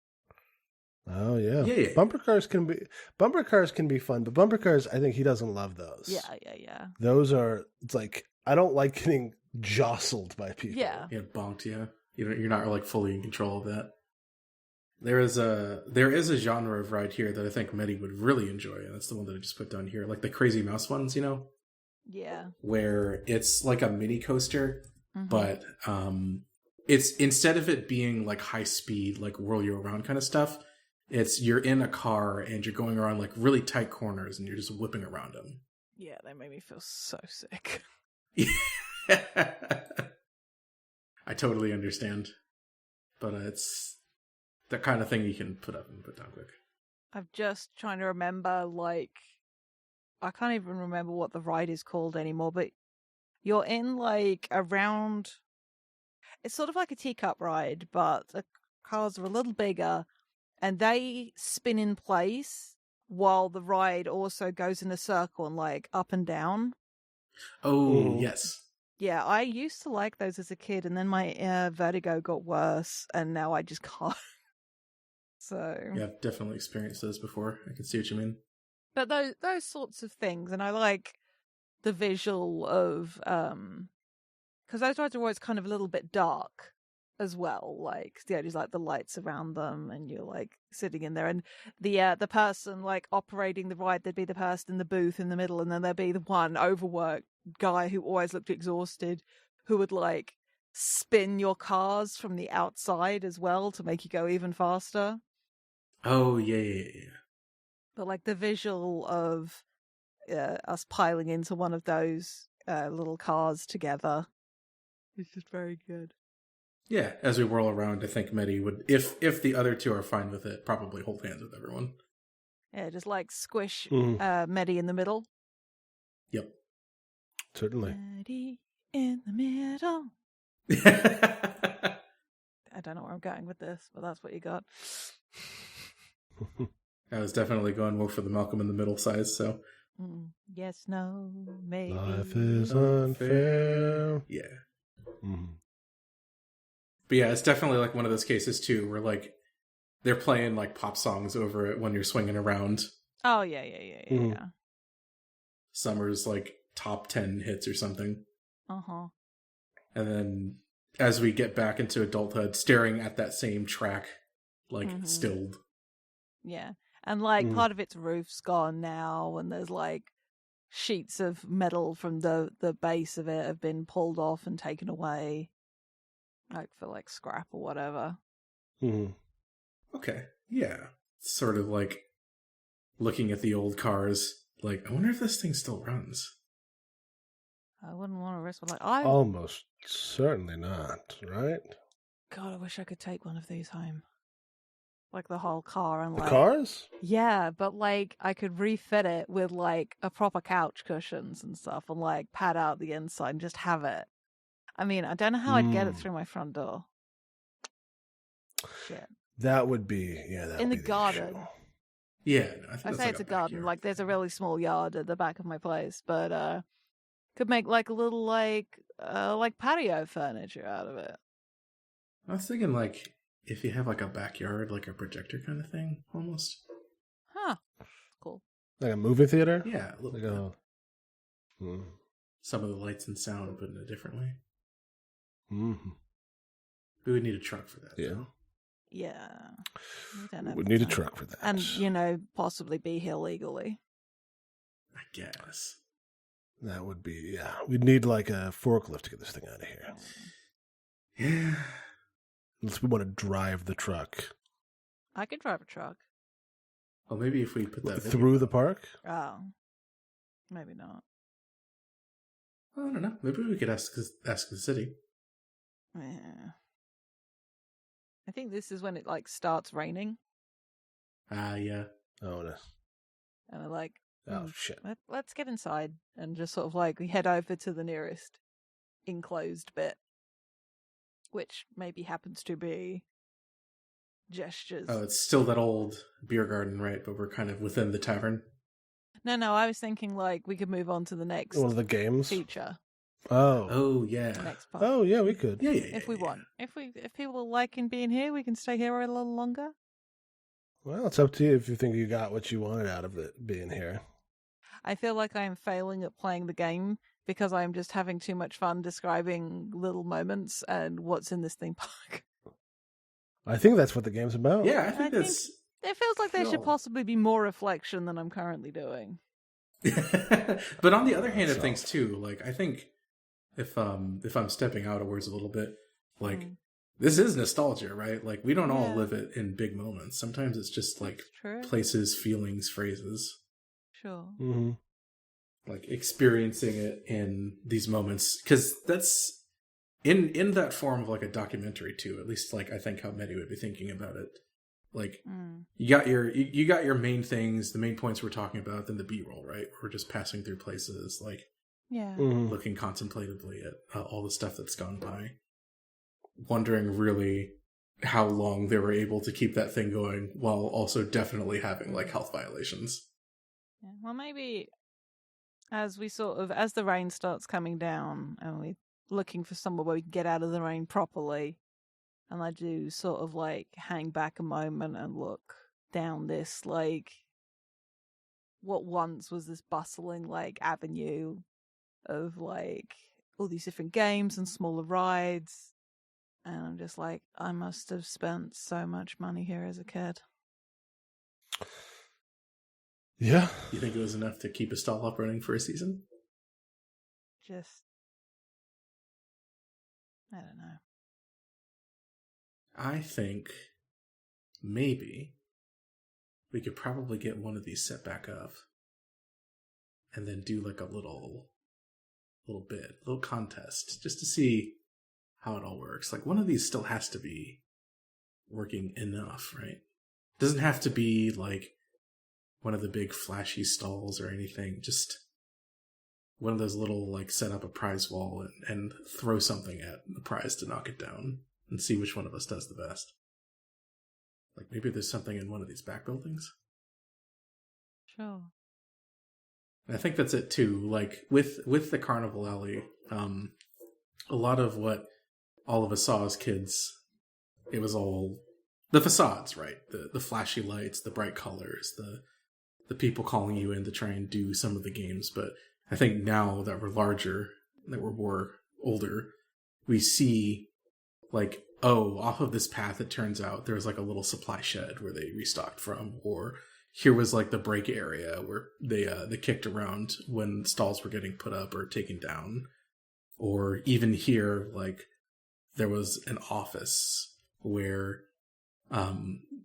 [SPEAKER 1] Oh yeah. Bumper cars can be fun, but bumper cars, I think he doesn't love those.
[SPEAKER 3] Yeah.
[SPEAKER 1] Those are, it's like, I don't like getting jostled by people.
[SPEAKER 3] Yeah,
[SPEAKER 2] bonked. Yeah, you're not like fully in control of that. There is a genre of ride here that I think Medi would really enjoy, and that's the one that I just put down here, like the Crazy Mouse ones, you know?
[SPEAKER 3] Yeah.
[SPEAKER 2] Where it's like a mini coaster, but it's, instead of it being like high speed, like whirl you around kind of stuff, it's you're in a car and you're going around like really tight corners and you're just whipping around them.
[SPEAKER 3] Yeah, they made me feel so sick.
[SPEAKER 2] I totally understand, but it's the kind of thing you can put up and put down quick.
[SPEAKER 3] I'm just trying to remember, like, I can't even remember what the ride is called anymore, but you're in, like, around... It's sort of like a teacup ride, but the cars are a little bigger, and they spin in place while the ride also goes in a circle and, like, up and down.
[SPEAKER 2] Oh, yes.
[SPEAKER 3] Yeah, I used to like those as a kid, and then my vertigo got worse, and now I just can't. So
[SPEAKER 2] yeah, I've definitely experienced those before. I can see what you mean.
[SPEAKER 3] But those sorts of things, and I like the visual of because those rides are always kind of a little bit dark as well. Like there's like the lights around them, and you're like sitting in there, and the person like operating the ride, there'd be the person in the booth in the middle, and then there'd be the one overworked guy who always looked exhausted, who would like spin your cars from the outside as well to make you go even faster.
[SPEAKER 2] Oh yeah.
[SPEAKER 3] But like the visual of us piling into one of those little cars together is just very good.
[SPEAKER 2] Yeah, as we whirl around, I think Medi would, if the other two are fine with it, probably hold hands with everyone.
[SPEAKER 3] Yeah, just like squish
[SPEAKER 1] Mm-hmm.
[SPEAKER 3] Medi in the middle.
[SPEAKER 2] Yep.
[SPEAKER 1] Certainly.
[SPEAKER 3] Medi in the middle. I don't know where I'm going with this, but that's what you got.
[SPEAKER 2] I was definitely going more for the Malcolm in the Middle size, so.
[SPEAKER 3] Yes, no, maybe.
[SPEAKER 1] Life is unfair.
[SPEAKER 2] Yeah.
[SPEAKER 1] Mm-hmm.
[SPEAKER 2] But yeah, it's definitely like one of those cases too, where like they're playing like pop songs over it when you're swinging around.
[SPEAKER 3] Oh yeah.
[SPEAKER 1] Mm-hmm.
[SPEAKER 2] Summer's like top 10 hits or something.
[SPEAKER 3] Uh-huh.
[SPEAKER 2] And then as we get back into adulthood, staring at that same track, like stilled.
[SPEAKER 3] Yeah. And like part of its roof's gone now, and there's like sheets of metal from the base of it have been pulled off and taken away, like for like scrap or whatever.
[SPEAKER 1] Mm-hmm.
[SPEAKER 2] Okay, yeah. Sort of like looking at the old cars, like, I wonder if this thing still runs.
[SPEAKER 3] I wouldn't want to risk like
[SPEAKER 1] Almost certainly not, right?
[SPEAKER 3] God, I wish I could take one of these home. Like the whole car and
[SPEAKER 1] The
[SPEAKER 3] like
[SPEAKER 1] cars?
[SPEAKER 3] yeah, but like I could refit it with like a proper couch cushions and stuff, and like pad out the inside and just have it. I mean, I don't know how I'd get it through my front door. Shit.
[SPEAKER 1] That would be that
[SPEAKER 3] in
[SPEAKER 1] would
[SPEAKER 3] the
[SPEAKER 1] be
[SPEAKER 3] garden.
[SPEAKER 1] issue.
[SPEAKER 2] Yeah, no, I think
[SPEAKER 3] I
[SPEAKER 2] that's
[SPEAKER 3] say
[SPEAKER 2] like
[SPEAKER 3] it's a garden. Like there's a really small yard at the back of my place, but could make like a little like patio furniture out of it.
[SPEAKER 2] I was thinking like if you have like a backyard, like a projector kind of thing, almost.
[SPEAKER 3] Huh. Cool.
[SPEAKER 1] Like a movie theater?
[SPEAKER 2] Yeah, a little bit. Some of the lights and sound, but in a different way.
[SPEAKER 1] Mm-hmm.
[SPEAKER 2] We would need a truck for that.
[SPEAKER 1] Yeah.
[SPEAKER 2] Though.
[SPEAKER 3] Yeah.
[SPEAKER 1] We would need a truck for that.
[SPEAKER 3] And, possibly be here legally.
[SPEAKER 2] I guess.
[SPEAKER 1] That would be, we'd need like a forklift to get this thing out of here.
[SPEAKER 2] Yeah.
[SPEAKER 1] Unless we want to drive the truck.
[SPEAKER 3] I could drive a truck.
[SPEAKER 2] Well, maybe if we put that
[SPEAKER 1] through the park?
[SPEAKER 3] Oh. Maybe not.
[SPEAKER 2] I don't know. Maybe we could ask the city.
[SPEAKER 3] Yeah. I think this is when it like starts raining.
[SPEAKER 2] Yeah.
[SPEAKER 1] Oh, no.
[SPEAKER 3] And we're like,
[SPEAKER 1] oh shit.
[SPEAKER 3] Let's get inside and just sort of like we head over to the nearest enclosed bit, which maybe happens to be Gestures.
[SPEAKER 2] Oh, it's still that old beer garden, right? But we're kind of within the tavern.
[SPEAKER 3] No, I was thinking like we could move on to the next
[SPEAKER 1] one of the games
[SPEAKER 3] feature.
[SPEAKER 2] Oh yeah.
[SPEAKER 3] Next part.
[SPEAKER 1] Oh yeah, we could.
[SPEAKER 2] Yeah.
[SPEAKER 3] If we want. If people like being here, we can stay here a little longer.
[SPEAKER 1] Well, it's up to you if you think you got what you wanted out of it being here.
[SPEAKER 3] I feel like I am failing at playing the game because I am just having too much fun describing little moments and what's in this theme park.
[SPEAKER 1] I think that's what the game's about.
[SPEAKER 2] Yeah, I think that's...
[SPEAKER 3] It feels like there should possibly be more reflection than I'm currently doing.
[SPEAKER 2] But on the other hand of things too, like I think if I'm stepping out of words a little bit, like this is nostalgia, right? Like we don't all live it in big moments. Sometimes it's just like places, feelings, phrases.
[SPEAKER 3] Sure.
[SPEAKER 1] Mm-hmm.
[SPEAKER 2] Like experiencing it in these moments, because that's in that form of like a documentary too. At least like I think how Medi would be thinking about it. Like you got your main things, the main points we're talking about, then the B-roll, right? We're just passing through places, like looking contemplatively at all the stuff that's gone by, wondering really how long they were able to keep that thing going while also definitely having like health violations.
[SPEAKER 3] Yeah. Well, maybe as the rain starts coming down and we're looking for somewhere where we can get out of the rain properly. And I do sort of like hang back a moment and look down this like what once was this bustling like avenue of like all these different games and smaller rides. And I'm just like, I must have spent so much money here as a kid.
[SPEAKER 1] Yeah.
[SPEAKER 2] You think it was enough to keep a stall up running for a season?
[SPEAKER 3] Just, I don't know.
[SPEAKER 2] I think maybe we could probably get one of these set back up and then do like a little contest just to see how it all works. Like one of these still has to be working enough, right? Doesn't have to be like one of the big flashy stalls or anything. Just one of those little like set up a prize wall and throw something at the prize to knock it down and see which one of us does the best. Like maybe there's something in one of these back buildings.
[SPEAKER 3] Sure.
[SPEAKER 2] And I think that's it too. Like with the Carnival Alley, a lot of what all of us saw as kids, it was all the facades, right? The flashy lights, the bright colors, the people calling you in to try and do some of the games. But I think now that we're larger, that we're more older, we see like, oh, off of this path, it turns out there was like a little supply shed where they restocked from, or here was like the break area where they kicked around when stalls were getting put up or taken down, or even here, like there was an office where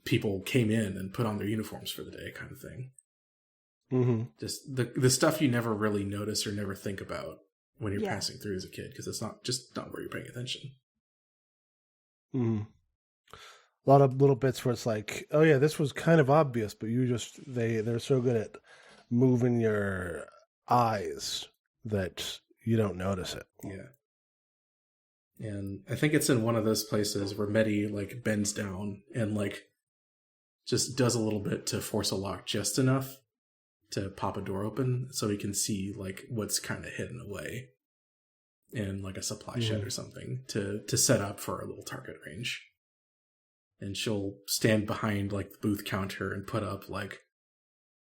[SPEAKER 2] people came in and put on their uniforms for the day, kind of thing.
[SPEAKER 1] Mm-hmm.
[SPEAKER 2] Just the stuff you never really notice or never think about when you're passing through as a kid, because it's not where you're paying attention.
[SPEAKER 1] Mm-hmm. A lot of little bits where it's like, oh yeah, this was kind of obvious, but they're so good at moving your eyes that you don't notice it.
[SPEAKER 2] Yeah. And I think it's in one of those places where Medi like bends down and like just does a little bit to force a lock just enough to pop a door open so he can see like what's kind of hidden away in like a supply shed or something to set up for a little target range. And she'll stand behind like the booth counter and put up like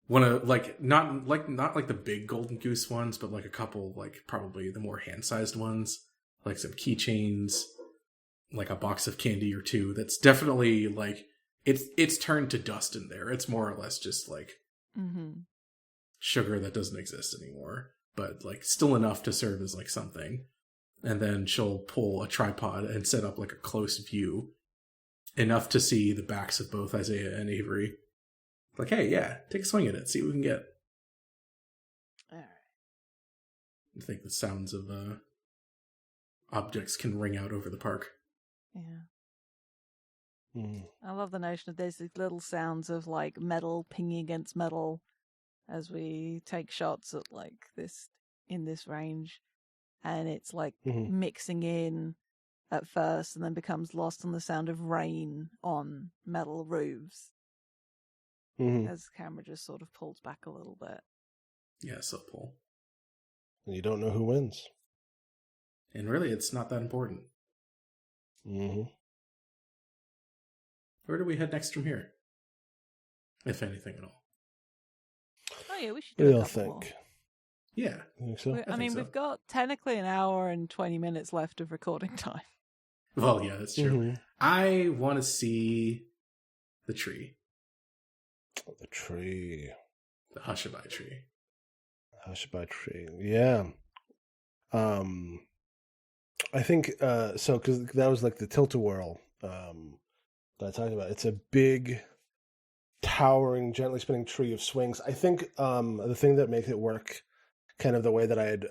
[SPEAKER 2] one of like not like the big golden goose ones, but like a couple like probably the more hand-sized ones, like some keychains, like a box of candy or two. That's definitely like it's turned to dust in there. It's more or less just like sugar that doesn't exist anymore, but like still enough to serve as like something. And then she'll pull a tripod and set up like a close view, enough to see the backs of both Isaiah and Avery. Like, hey, yeah, take a swing at it, see what we can get.
[SPEAKER 3] All right.
[SPEAKER 2] I think the sounds of objects can ring out over the park.
[SPEAKER 3] Yeah. I love the notion of there's these little sounds of like metal pinging against metal as we take shots at like this in this range, and it's like mixing in at first and then becomes lost on the sound of rain on metal roofs as the camera just sort of pulls back a little bit.
[SPEAKER 2] Yeah, so pull.
[SPEAKER 1] And you don't know who wins.
[SPEAKER 2] And really, it's not that important. Where do we head next from here? If anything at all.
[SPEAKER 3] Oh yeah, we should do a couple more.
[SPEAKER 2] Yeah.
[SPEAKER 1] I think so.
[SPEAKER 3] I mean, we've got technically an hour and 20 minutes left of recording time.
[SPEAKER 2] Well, yeah, that's true. I want to see the tree.
[SPEAKER 1] The tree.
[SPEAKER 2] The Hushabye tree.
[SPEAKER 1] Hushabye tree. Yeah. I think, so, because that was like the Tilt-A-Whirl that I talked about. It's a big, towering, gently spinning tree of swings. I think the thing that makes it work kind of the way that I had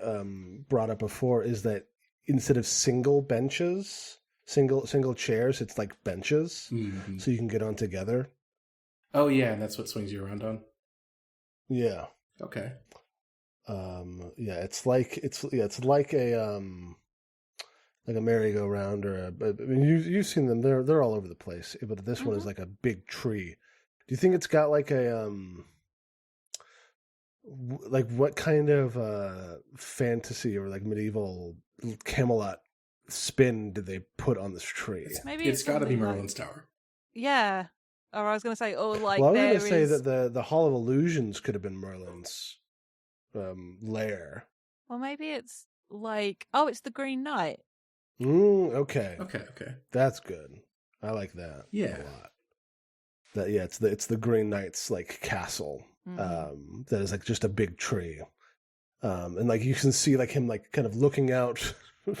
[SPEAKER 1] brought up before is that instead of single benches, single chairs, it's like benches, so you can get on together.
[SPEAKER 2] Oh yeah, and that's what swings you around on.
[SPEAKER 1] Yeah.
[SPEAKER 2] Okay.
[SPEAKER 1] Yeah, it's like a merry-go-round or I mean, you've seen them. They're all over the place. But this one is like a big tree. Do you think it's got like a like what kind of fantasy or like medieval Camelot spin did they put on this tree?
[SPEAKER 2] It's got to be Merlin's Tower.
[SPEAKER 3] Yeah. Or I was going to say, like,
[SPEAKER 1] well, I was going to say that the Hall of Illusions could have been Merlin's lair.
[SPEAKER 3] Well, maybe it's like, it's the Green Knight.
[SPEAKER 1] Okay.
[SPEAKER 2] Okay.
[SPEAKER 1] That's good. I like that
[SPEAKER 2] Yeah.
[SPEAKER 1] a lot. That it's the Green Knight's like castle. That is like just a big tree. And like you can see like him like kind of looking out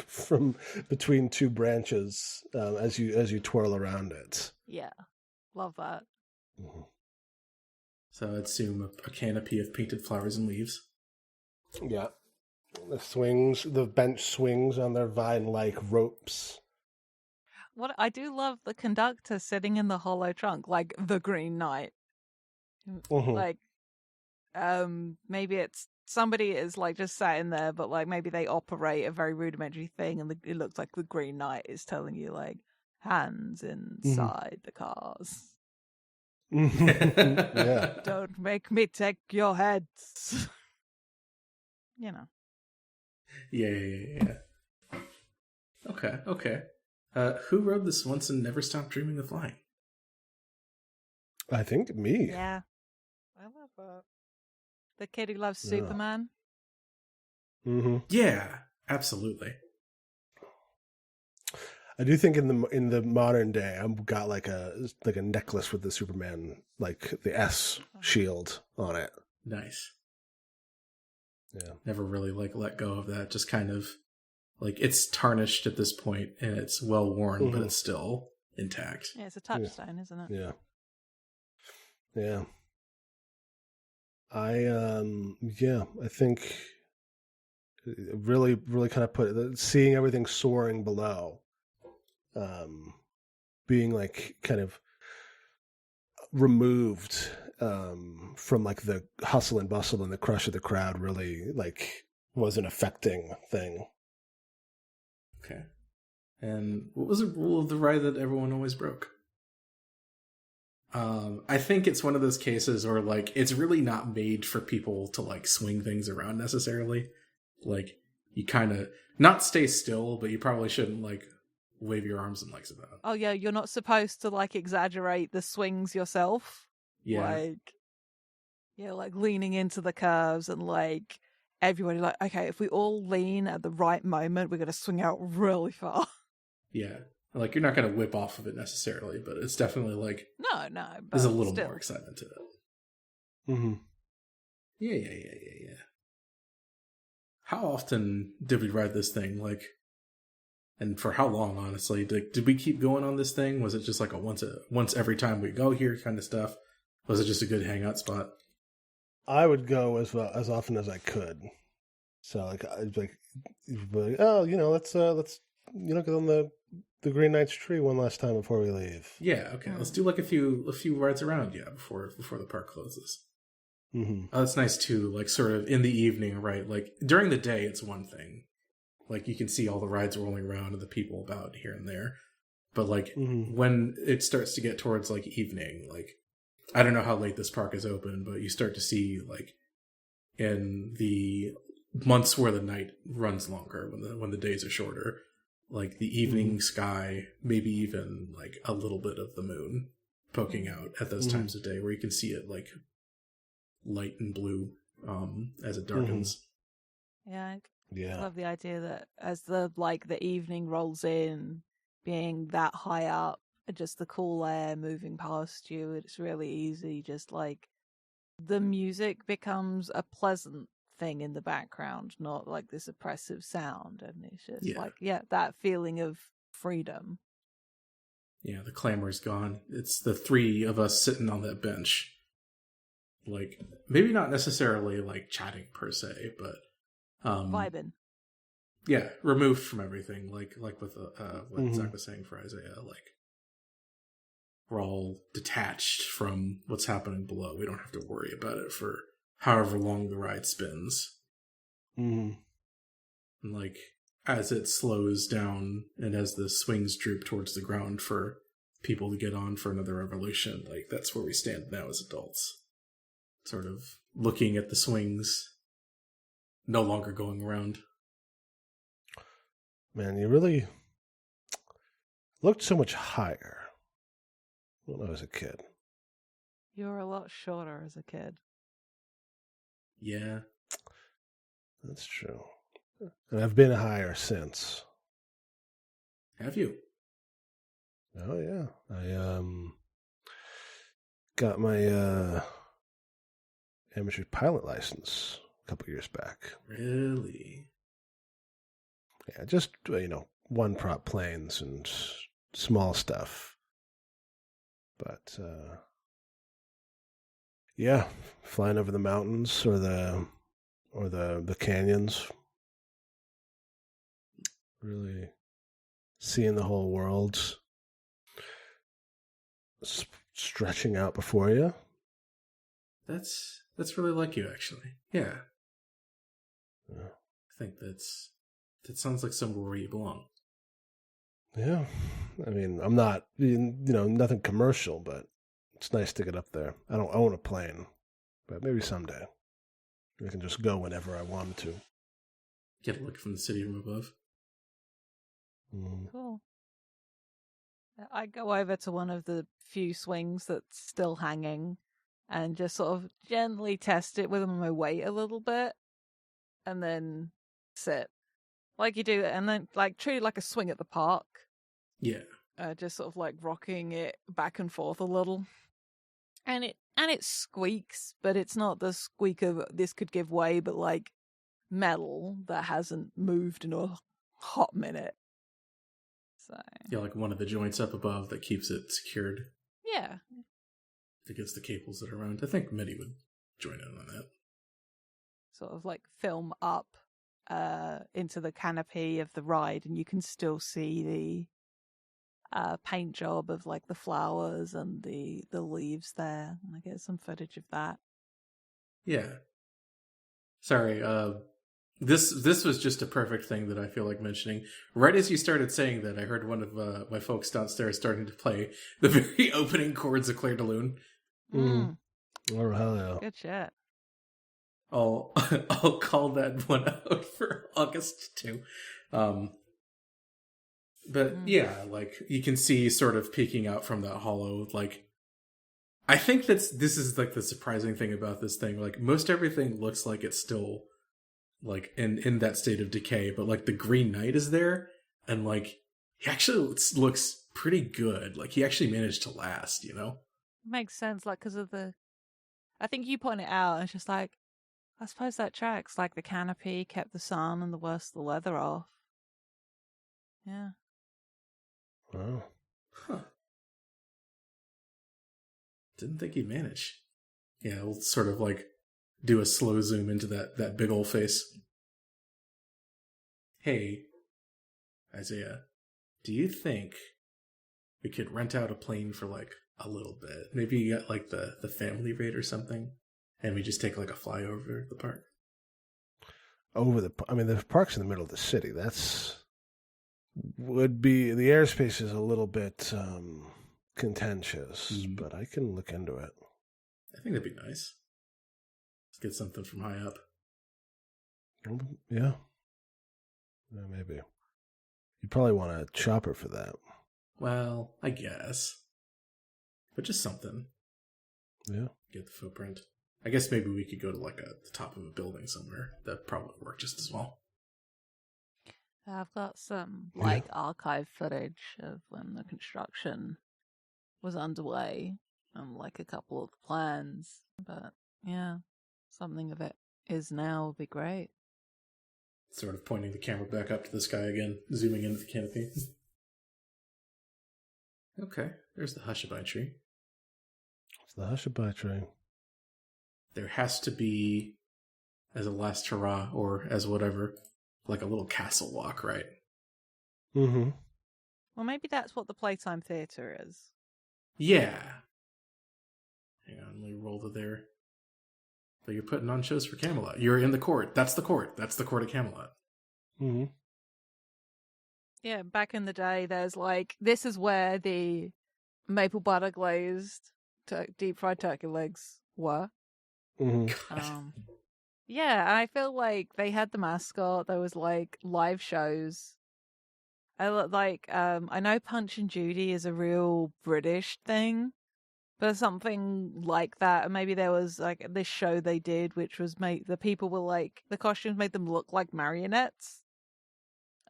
[SPEAKER 1] from between two branches as you twirl around it.
[SPEAKER 3] Yeah, love that.
[SPEAKER 1] Mm-hmm.
[SPEAKER 2] So I'd assume a canopy of painted flowers and leaves.
[SPEAKER 1] Yeah. The bench swings on their vine-like ropes.
[SPEAKER 3] What I do love the conductor sitting in the hollow trunk, like the Green Knight.
[SPEAKER 1] Mm-hmm.
[SPEAKER 3] Like, maybe it's somebody is like just sat in there, but like maybe they operate a very rudimentary thing, and it looks like the Green Knight is telling you like hands inside the cars.
[SPEAKER 1] Yeah.
[SPEAKER 3] Don't make me take your heads. You know.
[SPEAKER 2] Yeah. Okay. Who rode this once and never stopped dreaming of flying?
[SPEAKER 1] I think me.
[SPEAKER 3] Yeah. I love that. The kid who loves Superman.
[SPEAKER 1] Mm-hmm.
[SPEAKER 2] Yeah, absolutely.
[SPEAKER 1] I do think in the modern day, I've got like a necklace with the Superman, like the S shield on it.
[SPEAKER 2] Nice.
[SPEAKER 1] Yeah.
[SPEAKER 2] Never really like let go of that. Just kind of like it's tarnished at this point and it's well worn, but it's still intact.
[SPEAKER 3] Yeah, it's a touchstone, isn't it?
[SPEAKER 1] Yeah. Yeah. I think really kind of put seeing everything soaring below, being like kind of removed from like the hustle and bustle and the crush of the crowd really like was an affecting thing.
[SPEAKER 2] Okay. And what was the rule of the ride that everyone always broke? I think it's one of those cases where like it's really not made for people to like swing things around necessarily. Like you kind of not stay still, but you probably shouldn't like wave your arms and legs about.
[SPEAKER 3] Oh yeah, you're not supposed to like exaggerate the swings yourself.
[SPEAKER 2] Yeah.
[SPEAKER 3] Like leaning into the curves and like everybody like, okay, if we all lean at the right moment, we're gonna swing out really far.
[SPEAKER 2] Yeah. Like, you're not going to whip off of it necessarily, but it's definitely like...
[SPEAKER 3] No, but
[SPEAKER 2] there's a little
[SPEAKER 3] still.
[SPEAKER 2] more excitement to it.
[SPEAKER 1] Mm-hmm.
[SPEAKER 2] Yeah. How often did we ride this thing? Like, and for how long, honestly? Did we keep going on this thing? Was it just like a once every time we go here kind of stuff? Was it just a good hangout spot?
[SPEAKER 1] I would go as often as I could. So like I'd like oh, let's get on the Green Knight's tree one last time before we leave.
[SPEAKER 2] Yeah, okay. Let's do like a few rides around, before the park closes.
[SPEAKER 1] Mm-hmm.
[SPEAKER 2] That's nice too, like sort of in the evening, right? Like during the day it's one thing. Like you can see all the rides rolling around and the people about here and there. But like when it starts to get towards like evening, like I don't know how late this park is open, but you start to see like in the months where the night runs longer, when the days are shorter, like the evening sky, maybe even like a little bit of the moon poking out at those times of day where you can see it like light and blue as it darkens.
[SPEAKER 3] Yeah.
[SPEAKER 1] Yeah.
[SPEAKER 3] I love the idea that as the evening rolls in, being that high up, just the cool air moving past you, it's really easy. Just like the music becomes a pleasant thing in the background, not like this oppressive sound, and it's just that feeling of freedom.
[SPEAKER 2] Yeah, the clamor's gone. It's the three of us sitting on that bench, like maybe not necessarily like chatting per se, but
[SPEAKER 3] vibing.
[SPEAKER 2] Yeah, removed from everything, like with what Zach was saying for Isaiah, like we're all detached from what's happening below. We don't have to worry about it for however long the ride spins.
[SPEAKER 1] Mm-hmm.
[SPEAKER 2] And like as it slows down and as the swings droop towards the ground for people to get on for another revolution, like that's where we stand now as adults. Sort of looking at the swings, no longer going around.
[SPEAKER 1] Man, you really looked so much higher when I was a kid.
[SPEAKER 3] You were a lot shorter as a kid.
[SPEAKER 2] Yeah.
[SPEAKER 1] That's true. And I've been higher since.
[SPEAKER 2] Have you?
[SPEAKER 1] Oh yeah, I got my amateur pilot license a couple years back.
[SPEAKER 2] Really?
[SPEAKER 1] Yeah, just one prop planes and small stuff, but yeah, flying over the mountains or the canyons, really seeing the whole world stretching out before you.
[SPEAKER 2] That's really like you, actually. Yeah.
[SPEAKER 1] Yeah.
[SPEAKER 2] I think that sounds like somewhere where you belong.
[SPEAKER 1] Yeah, I mean, I'm not, nothing commercial, but it's nice to get up there. I don't own a plane, but maybe someday I can just go whenever I wanted to.
[SPEAKER 2] Get a look from the city from above.
[SPEAKER 1] Mm.
[SPEAKER 3] Cool. I go over to one of the few swings that's still hanging and just sort of gently test it with my weight a little bit and then sit. Like you do, and then treat it like a swing at the park.
[SPEAKER 2] Yeah.
[SPEAKER 3] Just sort of like rocking it back and forth a little. And it squeaks, but it's not the squeak of this could give way, but like metal that hasn't moved in a hot minute. So
[SPEAKER 2] Yeah, like one of the joints up above that keeps it secured.
[SPEAKER 3] yeah.
[SPEAKER 2] Against the cables that are around. I think Mitty would join in on that.
[SPEAKER 3] Sort of like film up into the canopy of the ride, and you can still see the paint job of like the flowers and the leaves there. And I get some footage of that.
[SPEAKER 2] Yeah. Sorry, this was just a perfect thing that I feel like mentioning. Right as you started saying that, I heard one of my folks downstairs starting to play the very opening chords of Clair de Lune.
[SPEAKER 3] Mm.
[SPEAKER 1] Oh, hell yeah.
[SPEAKER 3] Good shit.
[SPEAKER 2] I'll call that one out for August too. But yeah, like you can see sort of peeking out from that hollow. Like, I think this is like the surprising thing about this thing. Like most everything looks like it's still like in that state of decay, but like the Green Knight is there, and like he actually looks pretty good. Like he actually managed to last, you know?
[SPEAKER 3] Makes sense, like because of I think you point it out, and it's just like, I suppose that tracks. Like the canopy kept the sun and the worst of the weather off. Yeah.
[SPEAKER 1] Wow.
[SPEAKER 2] Huh. Didn't think he'd manage. Yeah, we'll sort of like do a slow zoom into that big old face. Hey, Isaiah, do you think we could rent out a plane for like a little bit? Maybe you got like the family rate or something, and we just take like a flyover the park.
[SPEAKER 1] The park's in the middle of the city. Would be the airspace is a little bit contentious, but I can look into it.
[SPEAKER 2] I think that'd be nice. Let's get something from high up.
[SPEAKER 1] Yeah, maybe. You probably want a chopper for that.
[SPEAKER 2] Well, I guess, but just something.
[SPEAKER 1] Yeah.
[SPEAKER 2] Get the footprint. I guess maybe we could go to like the top of a building somewhere. That'd probably work just as well.
[SPEAKER 3] I've got some like archive footage of when the construction was underway, and like a couple of the plans. But yeah, something of it is now would be great.
[SPEAKER 2] Sort of pointing the camera back up to the sky again, zooming into the canopy. Okay, there's the Hushabye tree.
[SPEAKER 1] It's the Hushabye tree.
[SPEAKER 2] There has to be, as a last hurrah, or as whatever, like a little castle walk, right?
[SPEAKER 1] Mm-hmm.
[SPEAKER 3] Well, maybe that's what the Playtime Theatre is.
[SPEAKER 2] Yeah. Hang on, let me roll to there. But you're putting on shows for Camelot. You're in the court. That's the court. That's the court of Camelot.
[SPEAKER 1] Mm-hmm.
[SPEAKER 3] Yeah, back in the day, there's like, this is where the maple butter glazed deep fried turkey legs were.
[SPEAKER 1] Mm-hmm.
[SPEAKER 3] Yeah, and I feel like they had the mascot. There was like live shows. I know Punch and Judy is a real British thing, but something like that. And maybe there was like this show they did, which was the people were like, the costumes made them look like marionettes.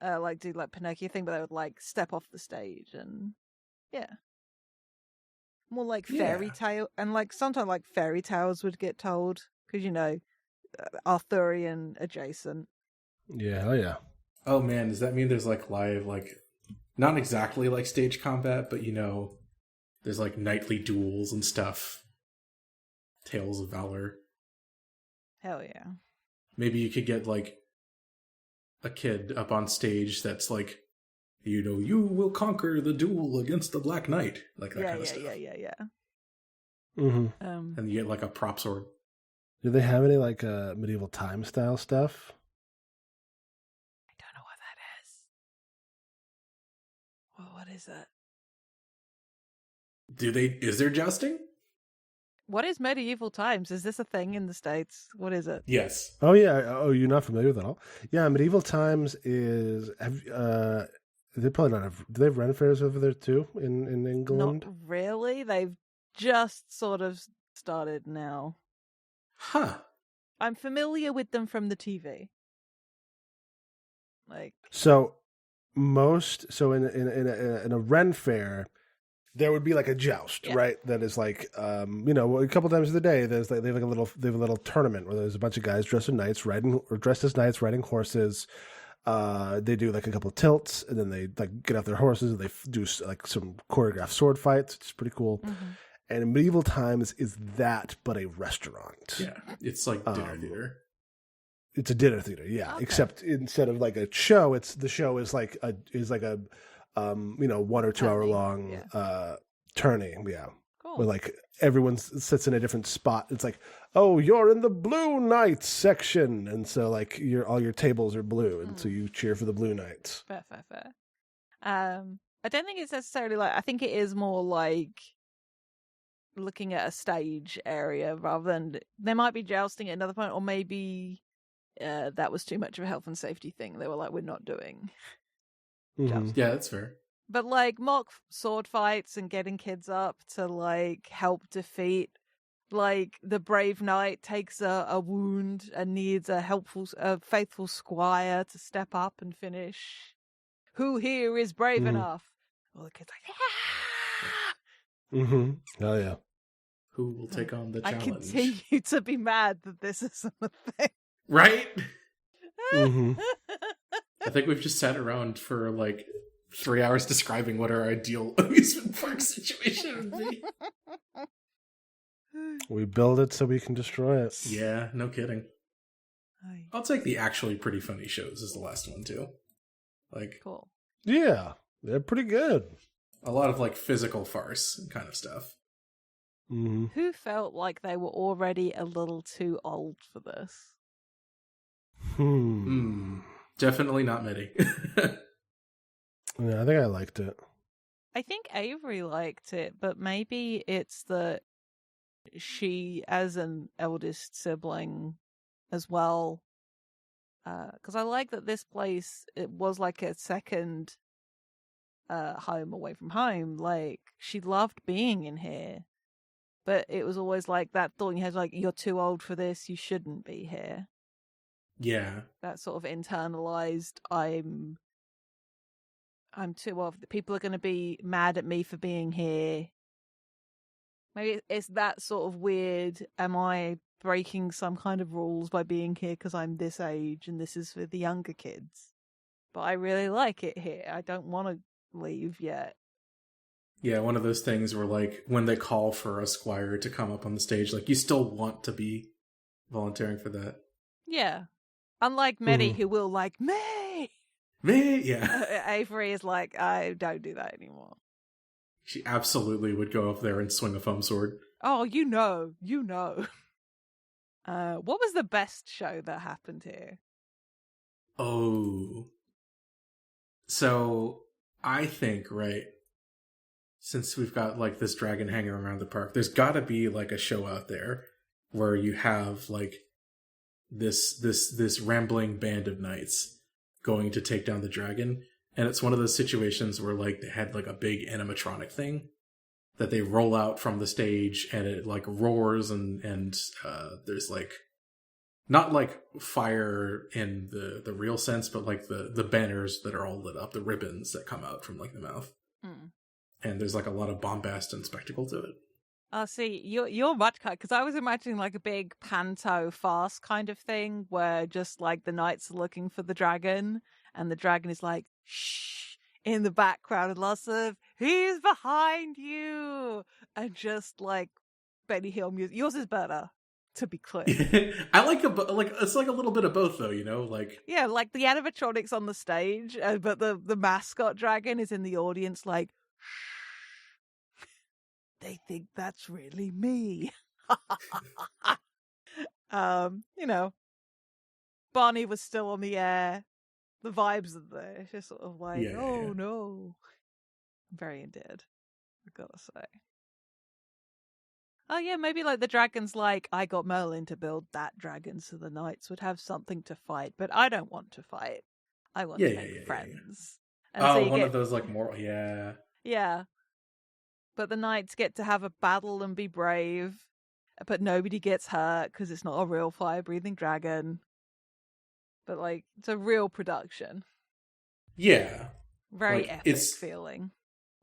[SPEAKER 3] like do like Pinocchio thing, but they would like step off the stage and yeah, more like fairy tale, and like sometimes like fairy tales would get told because Arthurian adjacent.
[SPEAKER 1] Yeah, oh yeah.
[SPEAKER 2] Oh man, does that mean there's like live, like not exactly like stage combat, but there's like knightly duels and stuff. Tales of Valor.
[SPEAKER 3] Hell yeah.
[SPEAKER 2] Maybe you could get like a kid up on stage that's like, you will conquer the duel against the Black Knight, like that kind of stuff.
[SPEAKER 3] Yeah.
[SPEAKER 1] Mm-hmm.
[SPEAKER 2] And you get like a prop sword.
[SPEAKER 1] Do they have any like medieval time style stuff?
[SPEAKER 3] I don't know what that is. Well, what is that?
[SPEAKER 2] Is there jousting?
[SPEAKER 3] What is medieval times? Is this a thing in the States? What is it?
[SPEAKER 2] Yes.
[SPEAKER 1] Oh yeah. Oh, you're not familiar with it at all? Yeah, medieval times is. They probably not have. Do they have Ren fairs over there too in England?
[SPEAKER 3] Not really. They've just sort of started now.
[SPEAKER 2] Huh.
[SPEAKER 3] I'm familiar with them from the TV. Like
[SPEAKER 1] So in a Ren fair, there would be like a joust, right? That is like, a couple times of the day, they have a little tournament where there's a bunch of guys dressed as knights riding horses. They do like a couple of tilts, and then they like get off their horses and they do like some choreographed sword fights. It's pretty cool.
[SPEAKER 3] mm-hmm.
[SPEAKER 1] And in medieval times is that, but a restaurant.
[SPEAKER 2] Yeah, it's like dinner theater.
[SPEAKER 1] It's a dinner theater, yeah.
[SPEAKER 3] Okay.
[SPEAKER 1] Except instead of like a show, the show is like a 1 or 2 hour long tourney, yeah.
[SPEAKER 3] Cool.
[SPEAKER 1] Where like everyone sits in a different spot. It's like, oh, you're in the blue knights section, and so like all your tables are blue, and so you cheer for the blue knights.
[SPEAKER 3] Fair. I don't think it's necessarily like. I think it is more like looking at a stage area rather than there might be jousting at another point, or maybe that was too much of a health and safety thing. They were like, we're not doing jousting.
[SPEAKER 2] Yeah, that's fair.
[SPEAKER 3] But like mock sword fights and getting kids up to like help defeat, like the brave knight takes a wound and needs a faithful squire to step up and finish. Who here is brave enough? Well, the kid's like, yeah.
[SPEAKER 1] Oh yeah.
[SPEAKER 2] Who will take on the challenge?
[SPEAKER 3] I continue to be mad that this isn't a thing.
[SPEAKER 2] Right? I think we've just sat around for like 3 hours describing what our ideal amusement park situation would be.
[SPEAKER 1] We build it so we can destroy it.
[SPEAKER 2] Yeah, no kidding. I'll take the actually pretty funny shows as the last one too. Like,
[SPEAKER 3] cool.
[SPEAKER 1] Yeah, they're pretty good.
[SPEAKER 2] A lot of like physical farce kind of stuff.
[SPEAKER 3] Who felt like they were already a little too old for this?
[SPEAKER 2] Definitely not Mitty.
[SPEAKER 1] Yeah, I think I liked it.
[SPEAKER 3] I think Avery liked it, but maybe it's that she, as an eldest sibling as well, because I like that this place, it was like a second home away from home. Like, she loved being in here, but it was always like that thought in your head, like, you're too old for this, you shouldn't be here.
[SPEAKER 2] Yeah.
[SPEAKER 3] That sort of internalized, I'm too old. People are going to be mad at me for being here. Maybe it's that sort of weird, am I breaking some kind of rules by being here because I'm this age and this is for the younger kids? But I really like it here. I don't want to leave yet.
[SPEAKER 2] Yeah, one of those things where like when they call for a squire to come up on the stage, like you still want to be volunteering for that.
[SPEAKER 3] Yeah. Unlike Maddie, who will like, me!
[SPEAKER 2] Me? Yeah.
[SPEAKER 3] Avery is like, I don't do that anymore.
[SPEAKER 2] She absolutely would go up there and swing a foam sword.
[SPEAKER 3] Oh, you know. What was the best show that happened here?
[SPEAKER 2] Oh. So, I think, right, since we've got, like, this dragon hanging around the park, there's gotta be, like, a show out there where you have, like, this rambling band of knights going to take down the dragon. And it's one of those situations where, like, they had, like, a big animatronic thing that they roll out from the stage and it, like, roars and there's, like, Not like fire in the real sense, but like the banners that are all lit up, the ribbons that come out from like the mouth.
[SPEAKER 3] Mm.
[SPEAKER 2] And there's like a lot of bombast and spectacle to it.
[SPEAKER 3] Oh, see, you're much cut because I was imagining like a big panto farce kind of thing where just like the knights are looking for the dragon and the dragon is like, shh, in the background and lots of, he's behind you. And just like Benny Hill music. Yours is better, to be clear.
[SPEAKER 2] I like it's like a little bit of both though, you know, like
[SPEAKER 3] Yeah, like the animatronics on the stage, but the mascot dragon is in the audience like, shh. They think that's really me. You know, Barney was still on the air. The vibes are there. It's just sort of like,
[SPEAKER 2] Yeah.
[SPEAKER 3] No. I'm very endeared, I gotta say. Oh yeah, maybe like the dragon's like, I got Merlin to build that dragon so the knights would have something to fight, but I don't want to fight. I want to make friends. And
[SPEAKER 2] oh,
[SPEAKER 3] so
[SPEAKER 2] one of those like more,
[SPEAKER 3] Yeah. But the knights get to have a battle and be brave, but nobody gets hurt because it's not a real fire-breathing dragon. But, like, it's a real production.
[SPEAKER 2] Yeah.
[SPEAKER 3] Very
[SPEAKER 2] like,
[SPEAKER 3] epic feeling.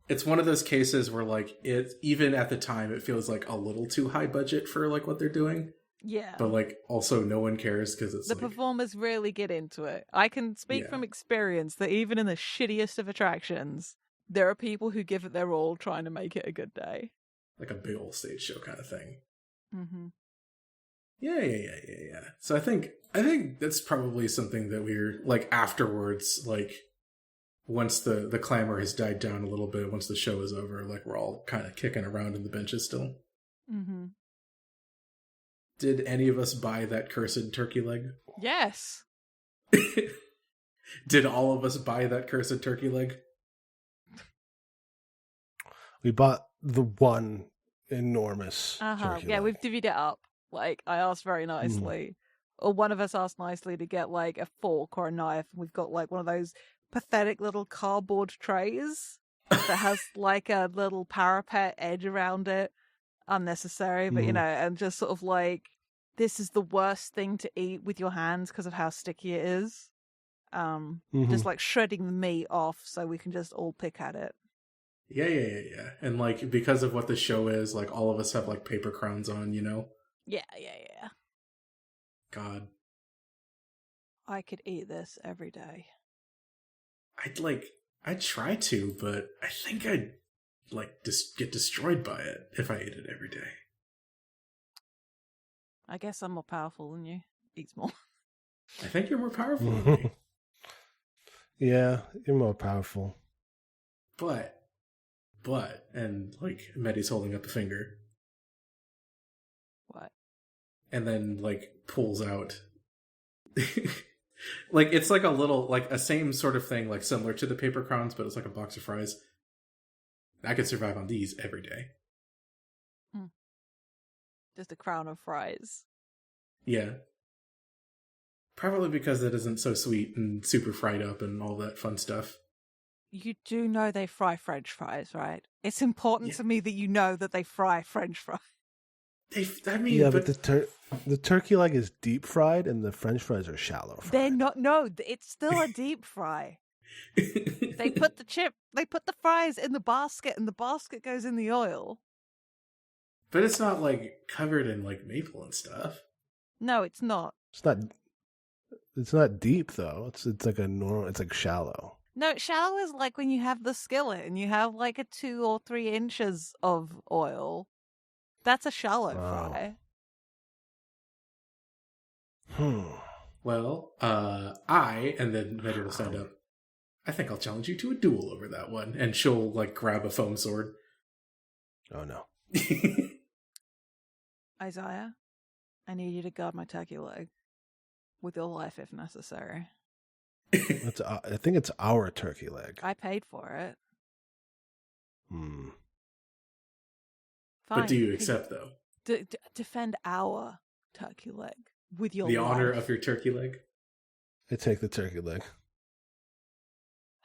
[SPEAKER 2] It's one of those cases where, like, it even at the time, it feels like a little too high budget for, like, what they're doing.
[SPEAKER 3] Yeah.
[SPEAKER 2] But, like, also no one cares because it's
[SPEAKER 3] the performers really get into it. I can speak from experience that even in the shittiest of attractions, there are people who give it their all trying to make it a good day.
[SPEAKER 2] Like a big old stage show kind of thing.
[SPEAKER 3] Mm-hmm.
[SPEAKER 2] Yeah. So I think that's probably something that we're, like, afterwards, like, once the clamor has died down a little bit, once the show is over, like, we're all kind of kicking around in the benches still.
[SPEAKER 3] Mm-hmm.
[SPEAKER 2] Did any of us buy that cursed turkey leg?
[SPEAKER 3] Yes.
[SPEAKER 2] Did all of us buy that cursed turkey leg?
[SPEAKER 1] We bought the one enormous turkey
[SPEAKER 3] yeah,
[SPEAKER 1] leg.
[SPEAKER 3] we've divvied it up. Like, I asked very nicely. Or one of us asked nicely to get, like, a fork or a knife. We've got, like, one of those pathetic little cardboard trays that has, like, a little parapet edge around it. Unnecessary, but, you know, and just sort of, like, this is the worst thing to eat with your hands because of how sticky it is. Just, like, shredding the meat off so we can just all pick at it.
[SPEAKER 2] Yeah. And, like, because of what the show is, like, all of us have, like, paper crowns on, you know?
[SPEAKER 3] Yeah.
[SPEAKER 2] God.
[SPEAKER 3] I could eat this every day.
[SPEAKER 2] I'd try to, but I think I'd, like, get destroyed by it if I ate it every day.
[SPEAKER 3] I guess I'm more powerful than you. Eat more.
[SPEAKER 2] I think you're more powerful than me.
[SPEAKER 1] Yeah, you're more powerful.
[SPEAKER 2] But, and, like, Medi's holding up a finger.
[SPEAKER 3] What?
[SPEAKER 2] And then, like, pulls out. Like, it's like a little, like, a same sort of thing, like, similar to the paper crowns, but it's like a box of fries. I could survive on these every day.
[SPEAKER 3] Just a crown of fries.
[SPEAKER 2] Yeah. Probably because it isn't so sweet and super fried up and all that fun stuff.
[SPEAKER 3] You do know they fry French fries, right? It's important to me that you know that they fry French fries.
[SPEAKER 1] But the turkey leg is deep fried and the French fries are shallow fried.
[SPEAKER 3] They're not. No, it's still a deep fry. They put the fries in the basket, and the basket goes in the oil.
[SPEAKER 2] But it's not, like, covered in, like, maple and stuff.
[SPEAKER 3] No, it's not.
[SPEAKER 1] It's not deep though. It's like it's like shallow.
[SPEAKER 3] No, shallow is like when you have the skillet and you have like a 2 or 3 inches of oil. That's a shallow fry.
[SPEAKER 2] Well, and then Medi will stand up. I think I'll challenge you to a duel over that one. And she'll, like, grab a foam sword.
[SPEAKER 1] Oh no.
[SPEAKER 3] Isaiah, I need you to guard my turkey leg. With your life if necessary.
[SPEAKER 1] I think it's our turkey leg.
[SPEAKER 3] I paid for it.
[SPEAKER 1] Fine.
[SPEAKER 2] But do you accept, though?
[SPEAKER 3] Defend our turkey leg with your
[SPEAKER 2] the
[SPEAKER 3] life.
[SPEAKER 2] honor of your turkey leg?
[SPEAKER 1] I take the turkey leg.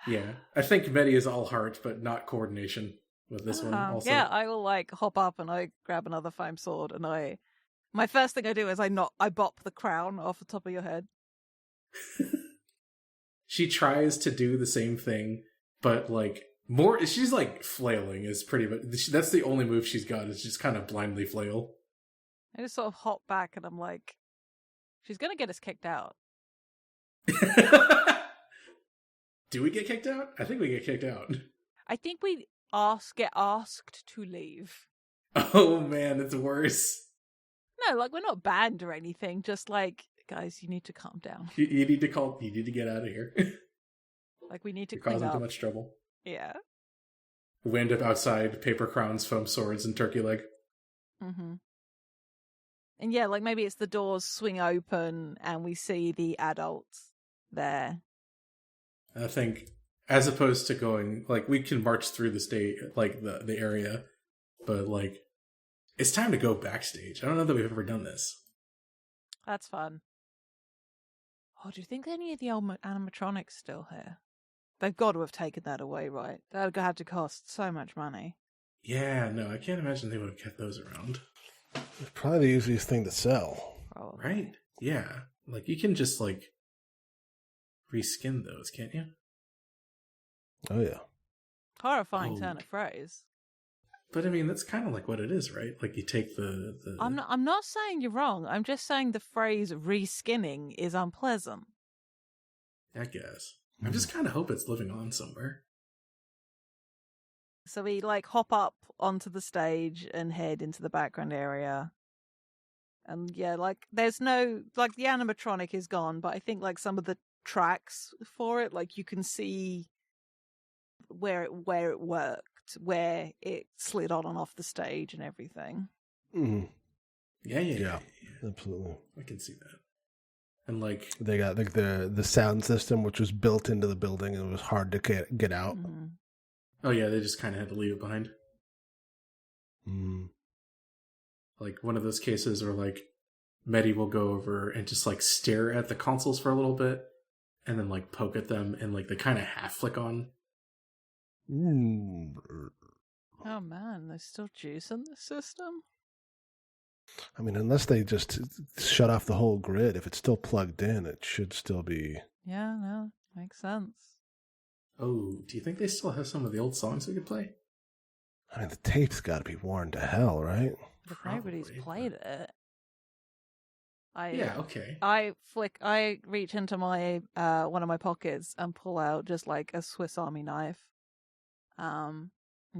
[SPEAKER 2] Yeah. I think Medi is all heart, but not coordination with this one also.
[SPEAKER 3] Yeah, I will, like, hop up and I grab another foam sword and I My first thing I do is I bop the crown off the top of your head.
[SPEAKER 2] She tries to do the same thing, but like more. She's like flailing is pretty much. That's the only move she's got. Is just kind of blindly flail.
[SPEAKER 3] I just sort of hop back and I'm like, she's gonna get us kicked out.
[SPEAKER 2] Do we get kicked out? I think we get kicked out.
[SPEAKER 3] I think we get asked to leave.
[SPEAKER 2] Oh man, it's worse.
[SPEAKER 3] No, like we're not banned or anything. Just like, guys, you need to calm down.
[SPEAKER 2] You need to call. You need to get out of here.
[SPEAKER 3] Like we need to
[SPEAKER 2] You're
[SPEAKER 3] clean
[SPEAKER 2] causing
[SPEAKER 3] up.
[SPEAKER 2] too much trouble.
[SPEAKER 3] Yeah.
[SPEAKER 2] We end up outside, paper crowns, foam swords, and turkey leg.
[SPEAKER 3] Mm-hmm. And yeah, like maybe it's the doors swing open and we see the adults there.
[SPEAKER 2] I think, as opposed to going like we can march through the state, like the area, but like it's time to go backstage. I don't know that we've ever done this.
[SPEAKER 3] That's fun. Oh, do you think any of the old animatronics still here? They've got to have taken that away, right? That would have to cost so much money.
[SPEAKER 2] Yeah, no, I can't imagine they would have kept those around.
[SPEAKER 1] It's probably the easiest thing to sell.
[SPEAKER 3] Probably.
[SPEAKER 2] Right? Yeah. Like, you can just, like, reskin those, can't you?
[SPEAKER 1] Oh, yeah.
[SPEAKER 3] Horrifying turn of phrase.
[SPEAKER 2] But, I mean, that's kind of like what it is, right? Like, you take the...
[SPEAKER 3] I'm not saying you're wrong. I'm just saying the phrase reskinning is unpleasant.
[SPEAKER 2] I guess. I just kind of hope it's living on somewhere.
[SPEAKER 3] So we, like, hop up onto the stage and head into the background area. And, yeah, like, there's no... Like, the animatronic is gone, but I think, like, some of the tracks for it, like, you can see where it worked, where it slid on and off the stage and everything.
[SPEAKER 1] Mm-hmm.
[SPEAKER 2] Yeah.
[SPEAKER 1] Absolutely.
[SPEAKER 2] I can see that. And, like...
[SPEAKER 1] They got, like, the sound system, which was built into the building, and it was hard to get out.
[SPEAKER 3] Mm-hmm.
[SPEAKER 2] Oh, yeah, they just kind of had to leave it behind.
[SPEAKER 1] Mm.
[SPEAKER 2] Like, one of those cases where, like, Medi will go over and just, like, stare at the consoles for a little bit, and then, like, poke at them, and, like, they kind of half flick on.
[SPEAKER 1] Mm.
[SPEAKER 3] Oh, man, there's still juice in the system?
[SPEAKER 1] I mean, unless they just shut off the whole grid, if it's still plugged in, it should still be...
[SPEAKER 3] Yeah, no, makes sense.
[SPEAKER 2] Oh, do you think they still have some of the old songs we could play?
[SPEAKER 1] I mean, the tape's got to be worn to hell, right?
[SPEAKER 3] But nobody's played it.
[SPEAKER 2] Yeah, okay.
[SPEAKER 3] I reach into my one of my pockets and pull out just like a Swiss Army knife, and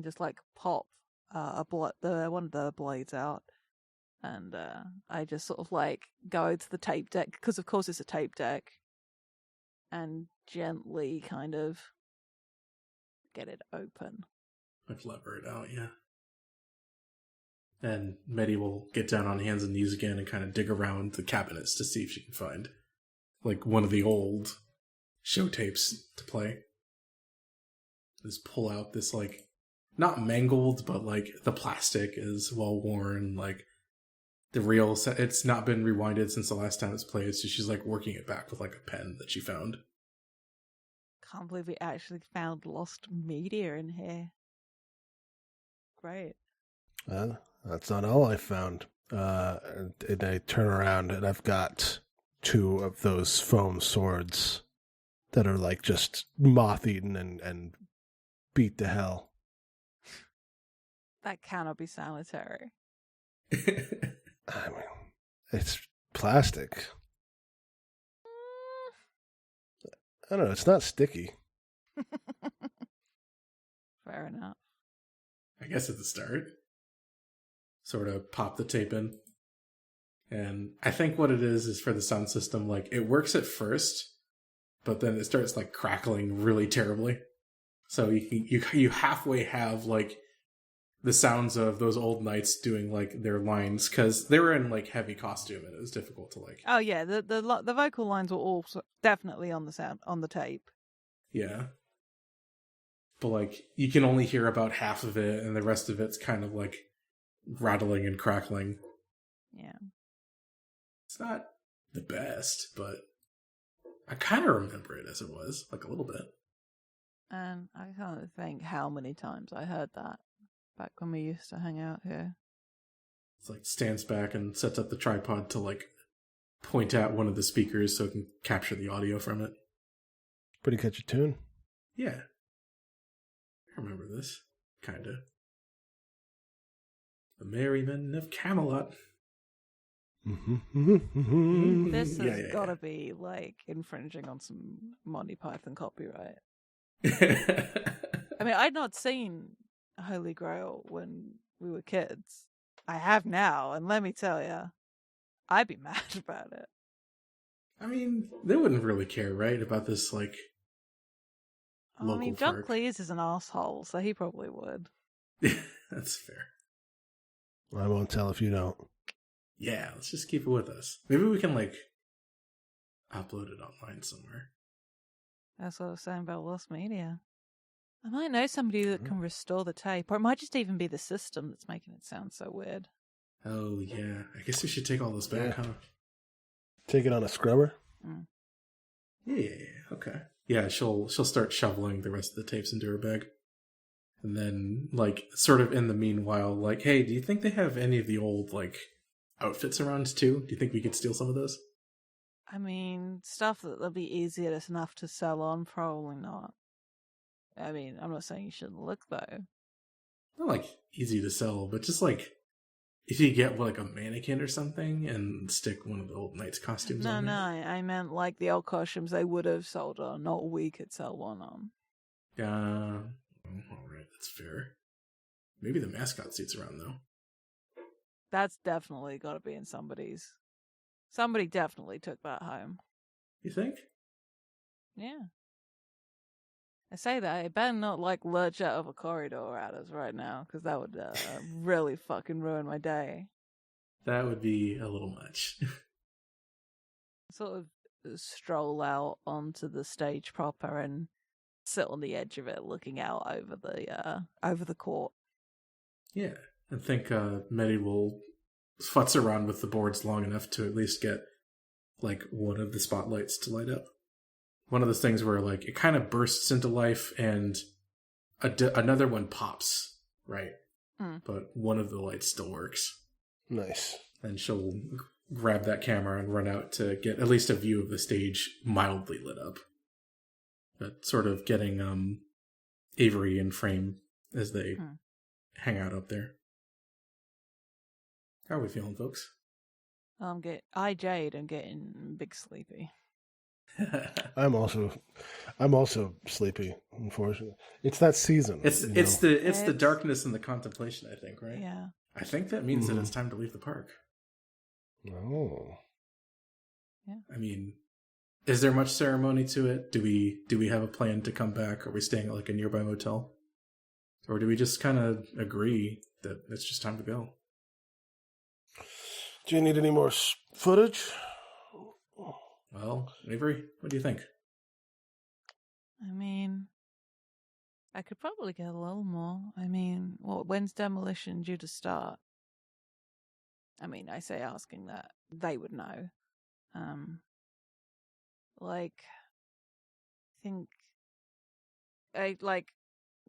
[SPEAKER 3] just like pop one of the blades out, and I just sort of like go to the tape deck because of course it's a tape deck, and gently kind of get it open.
[SPEAKER 2] Like lever it out, yeah. And Medi will get down on hands and knees again and kind of dig around the cabinets to see if she can find, like, one of the old show tapes to play. Just pull out this, like, not mangled, but, like, the plastic is well worn, like, the reel, it's not been rewinded since the last time it's played, so she's, like, working it back with, like, a pen that she found.
[SPEAKER 3] Can't believe we actually found lost media in here. Great.
[SPEAKER 1] That's not all I found. And I turn around and I've got 2 of those foam swords that are like just moth-eaten and beat to hell.
[SPEAKER 3] That cannot be sanitary.
[SPEAKER 1] I mean, it's plastic. I don't know, it's not sticky.
[SPEAKER 3] Fair enough.
[SPEAKER 2] I guess at the start. Sort of pop the tape in. And I think what it is for the sound system, like, it works at first, but then it starts, like, crackling really terribly. So you halfway have, like, the sounds of those old knights doing, like, their lines, because they were in, like, heavy costume, and it was difficult to, like...
[SPEAKER 3] Oh, yeah, the vocal lines were all definitely on the tape.
[SPEAKER 2] Yeah. But, like, you can only hear about half of it, and the rest of it's kind of, like, rattling and crackling.
[SPEAKER 3] Yeah.
[SPEAKER 2] It's not the best, but I kind of remember it as it was, like, a little bit.
[SPEAKER 3] And I can't think how many times I heard that back when we used to hang out here.
[SPEAKER 2] It's like stands back and sets up the tripod to like point at one of the speakers so it can capture the audio from it.
[SPEAKER 1] Pretty catchy tune.
[SPEAKER 2] Yeah. I remember this. Kinda. The Merry Men of Camelot.
[SPEAKER 3] This has
[SPEAKER 2] Yeah.
[SPEAKER 3] got to be like infringing on some Monty Python copyright. I mean, I'd not seen Holy Grail when we were kids. I have now, and let me tell you, I'd be mad about it.
[SPEAKER 2] I mean, they wouldn't really care, right, about this, like, local
[SPEAKER 3] I mean, John
[SPEAKER 2] folk.
[SPEAKER 3] Cleese is an asshole, so he probably would.
[SPEAKER 2] That's fair.
[SPEAKER 1] I won't tell if you don't.
[SPEAKER 2] Yeah, let's just keep it with us. Maybe we can, like, upload it online somewhere.
[SPEAKER 3] That's what I was saying about Lost Media. I might know somebody that can restore the tape, or it might just even be the system that's making it sound so weird.
[SPEAKER 2] Oh, yeah. I guess we should take all this back,
[SPEAKER 1] Yeah.
[SPEAKER 2] huh?
[SPEAKER 1] Take it on a scrubber.
[SPEAKER 2] Yeah. Okay. Yeah, she'll start shoveling the rest of the tapes into her bag. And then, like, sort of in the meanwhile, like, hey, do you think they have any of the old, like, outfits around, too? Do you think we could steal some of those?
[SPEAKER 3] I mean, stuff that'll be easier enough to sell on, probably not. I mean, I'm not saying you shouldn't look, though.
[SPEAKER 2] Not, like, easy to sell, but just, like, if you get, like, a mannequin or something and stick one of the old knight's costumes on
[SPEAKER 3] No,
[SPEAKER 2] there.
[SPEAKER 3] I meant like the old costumes they would have sold on, not we could sell one on.
[SPEAKER 2] Alright, that's fair. Maybe the mascot suit's around, though.
[SPEAKER 3] That's definitely got to be in somebody's. Somebody definitely took that home.
[SPEAKER 2] You think?
[SPEAKER 3] Yeah. I say that, it better not like lurch out of a corridor at us right now, because that would really fucking ruin my day.
[SPEAKER 2] That would be a little much.
[SPEAKER 3] Sort of stroll out onto the stage proper and sit on the edge of it, looking out over the court.
[SPEAKER 2] Yeah. I think Medi will futz around with the boards long enough to at least get, like, one of the spotlights to light up. One of those things where, like, it kind of bursts into life and another one pops, right? But one of the lights still works.
[SPEAKER 1] Nice.
[SPEAKER 2] And she'll grab that camera and run out to get at least a view of the stage mildly lit up. But sort of getting Avery in frame as they hang out up there. How are we feeling, folks?
[SPEAKER 3] Jade, I'm getting big sleepy.
[SPEAKER 1] I'm also sleepy. Unfortunately, it's that season.
[SPEAKER 2] It's the darkness and the contemplation, I think, right?
[SPEAKER 3] Yeah.
[SPEAKER 2] I think that means that it's time to leave the park.
[SPEAKER 1] Oh.
[SPEAKER 3] Yeah.
[SPEAKER 2] I mean, is there much ceremony to it? Do we have a plan to come back? Are we staying at like a nearby motel? Or do we just kind of agree that it's just time to go?
[SPEAKER 1] Do you need any more footage?
[SPEAKER 2] Well, Avery, what do you think?
[SPEAKER 3] I mean, I could probably get a little more. I mean, when's demolition due to start? I mean, I say asking that they would know. Like, I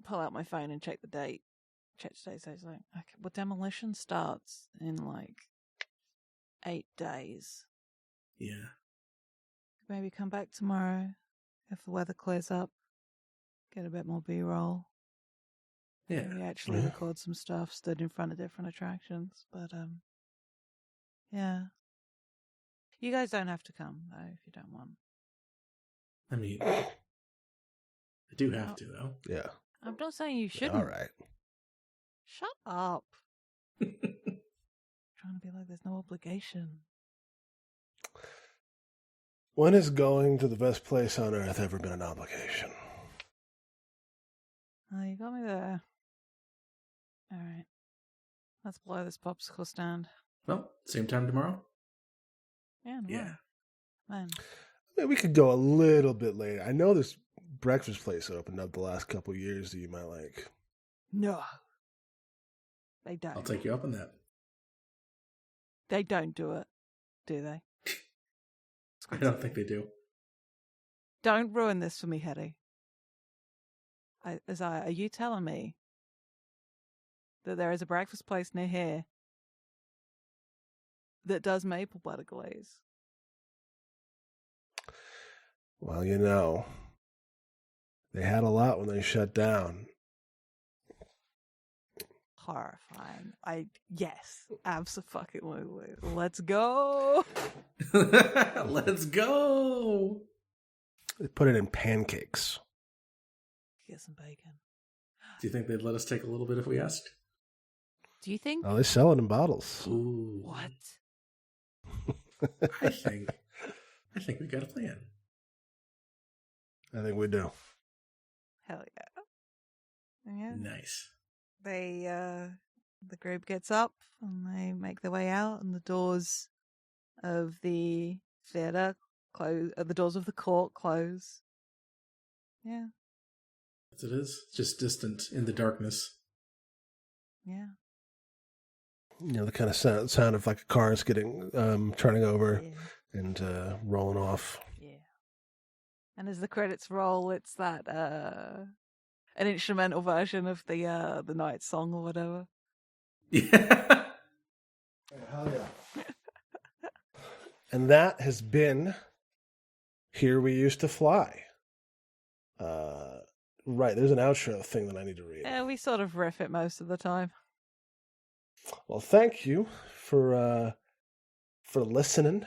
[SPEAKER 3] pull out my phone and check the date. Check today, so it's like, okay, well, demolition starts in like 8 days.
[SPEAKER 2] Yeah.
[SPEAKER 3] Maybe come back tomorrow if the weather clears up. Get a bit more B-roll.
[SPEAKER 2] Yeah.
[SPEAKER 3] Maybe actually record some stuff, stood in front of different attractions. But, yeah. You guys don't have to come, though, if you don't want.
[SPEAKER 2] I mean, I do have to, though.
[SPEAKER 1] Yeah.
[SPEAKER 3] I'm not saying you shouldn't.
[SPEAKER 1] All right.
[SPEAKER 3] Shut up. Trying to be like there's no obligation.
[SPEAKER 1] When has going to the best place on earth ever been an obligation?
[SPEAKER 3] Oh, you got me there. All right. Let's blow this popsicle stand.
[SPEAKER 2] Well, same time tomorrow?
[SPEAKER 3] Yeah, no.
[SPEAKER 2] Yeah.
[SPEAKER 3] Man.
[SPEAKER 1] Maybe we could go a little bit later. I know this breakfast place opened up the last couple of years that you might like.
[SPEAKER 3] No. They don't.
[SPEAKER 2] I'll take you up on that.
[SPEAKER 3] They don't do it, do they?
[SPEAKER 2] I don't think they do.
[SPEAKER 3] Don't ruin this for me, Hetty. Are you telling me that there is a breakfast place near here that does maple butter glaze?
[SPEAKER 1] Well, you know, they had a lot when they shut down.
[SPEAKER 3] Horrifying. Yes, absolutely. Let's go.
[SPEAKER 2] Let's go.
[SPEAKER 1] They put it in pancakes.
[SPEAKER 3] Get some bacon.
[SPEAKER 2] Do you think they'd let us take a little bit if we asked?
[SPEAKER 3] Do you think?
[SPEAKER 1] Oh, they sell it in bottles.
[SPEAKER 2] Ooh.
[SPEAKER 3] What?
[SPEAKER 2] I think we got a plan.
[SPEAKER 1] I think we do.
[SPEAKER 3] Hell yeah. Yeah.
[SPEAKER 2] Nice.
[SPEAKER 3] The group gets up and they make their way out, and the doors of the theater close. The doors of the court close. Yeah.
[SPEAKER 2] As it is, just distant in the darkness.
[SPEAKER 3] Yeah.
[SPEAKER 1] You know, the kind of sound of like a car is getting turning over
[SPEAKER 3] Yeah.
[SPEAKER 1] and rolling off.
[SPEAKER 3] Yeah. And as the credits roll, it's that an instrumental version of the night song or whatever.
[SPEAKER 2] Yeah.
[SPEAKER 1] Hell yeah. And that has been Here We Used to Fly. Right, there's an outro thing that I need to read.
[SPEAKER 3] Yeah, we sort of riff it most of the time.
[SPEAKER 1] Well, thank you for listening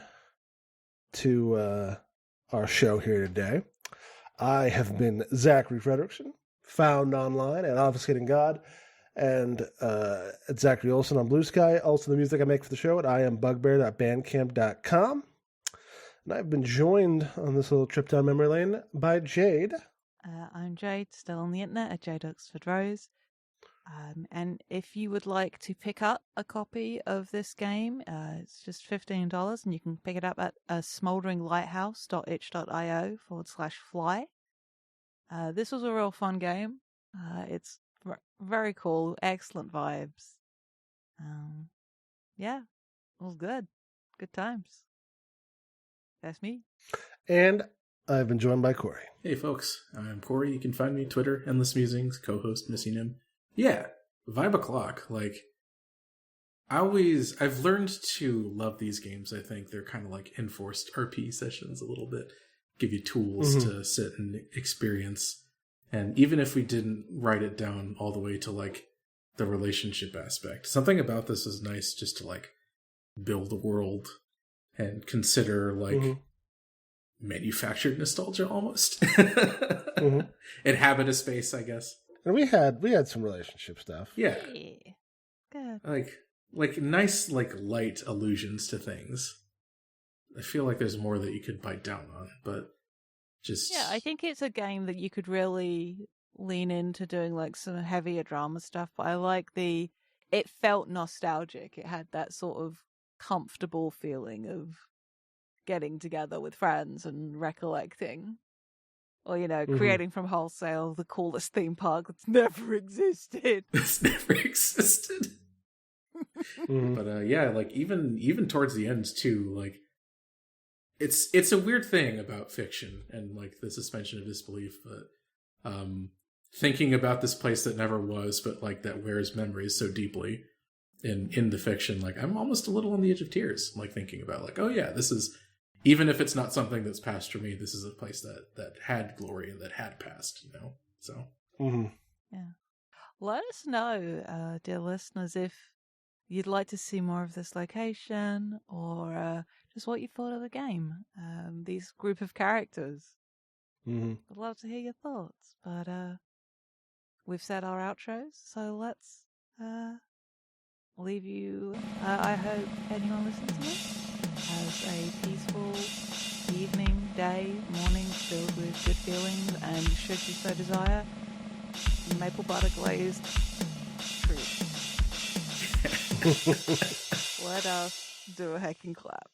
[SPEAKER 1] to our show here today. I have been Zachary Fredrickson, found online at Obfuscating God, and at Zachary Olsen on Blue Sky. Also, the music I make for the show at iambugbear.bandcamp.com. And I've been joined on this little trip down memory lane by Jade.
[SPEAKER 3] I'm Jade, still on the internet at Jade Oxford Rose. And if you would like to pick up a copy of this game, it's just $15, and you can pick it up at smolderinglighthouse.itch.io/fly. This was a real fun game. It's very cool, excellent vibes. Yeah, it was good. Good times. That's me.
[SPEAKER 1] And I've been joined by Corey.
[SPEAKER 2] Hey folks, I'm Corey. You can find me Twitter, Endless Musings, co-host Missing Him. Yeah, Vibe O'Clock. Like, I've learned to love these games. I think they're kind of like enforced RP sessions a little bit. Give you tools to sit and experience. And even if we didn't write it down all the way to like the relationship aspect, something about this is nice just to like build a world and consider like manufactured nostalgia almost. Inhabit a space, I guess.
[SPEAKER 1] And we had some relationship stuff.
[SPEAKER 2] Yeah.
[SPEAKER 3] Yeah. Good.
[SPEAKER 2] Like nice, like light allusions to things. I feel like there's more that you could bite down on, but just...
[SPEAKER 3] Yeah, I think it's a game that you could really lean into doing like some heavier drama stuff, but I like it felt nostalgic. It had that sort of comfortable feeling of getting together with friends and recollecting. Or, you know, creating from wholesale the coolest theme park that's never existed.
[SPEAKER 2] It's never existed. But yeah, like even towards the end too, like it's a weird thing about fiction and like the suspension of disbelief, but thinking about this place that never was, but like that wears memories so deeply in the fiction, like I'm almost a little on the edge of tears, like thinking about like, oh yeah, this is, even if it's not something that's passed for me, this is a place that had glory and that had passed, you know? So.
[SPEAKER 3] Yeah. Let us know, dear listeners, if you'd like to see more of this location or just what you thought of the game, these group of characters. I'd love to hear your thoughts, but we've said our outros, so let's leave you. I hope anyone listening to this has a peaceful evening, day, morning filled with good feelings, and should you so desire, maple butter glazed treats. Let us do a heckin' clap.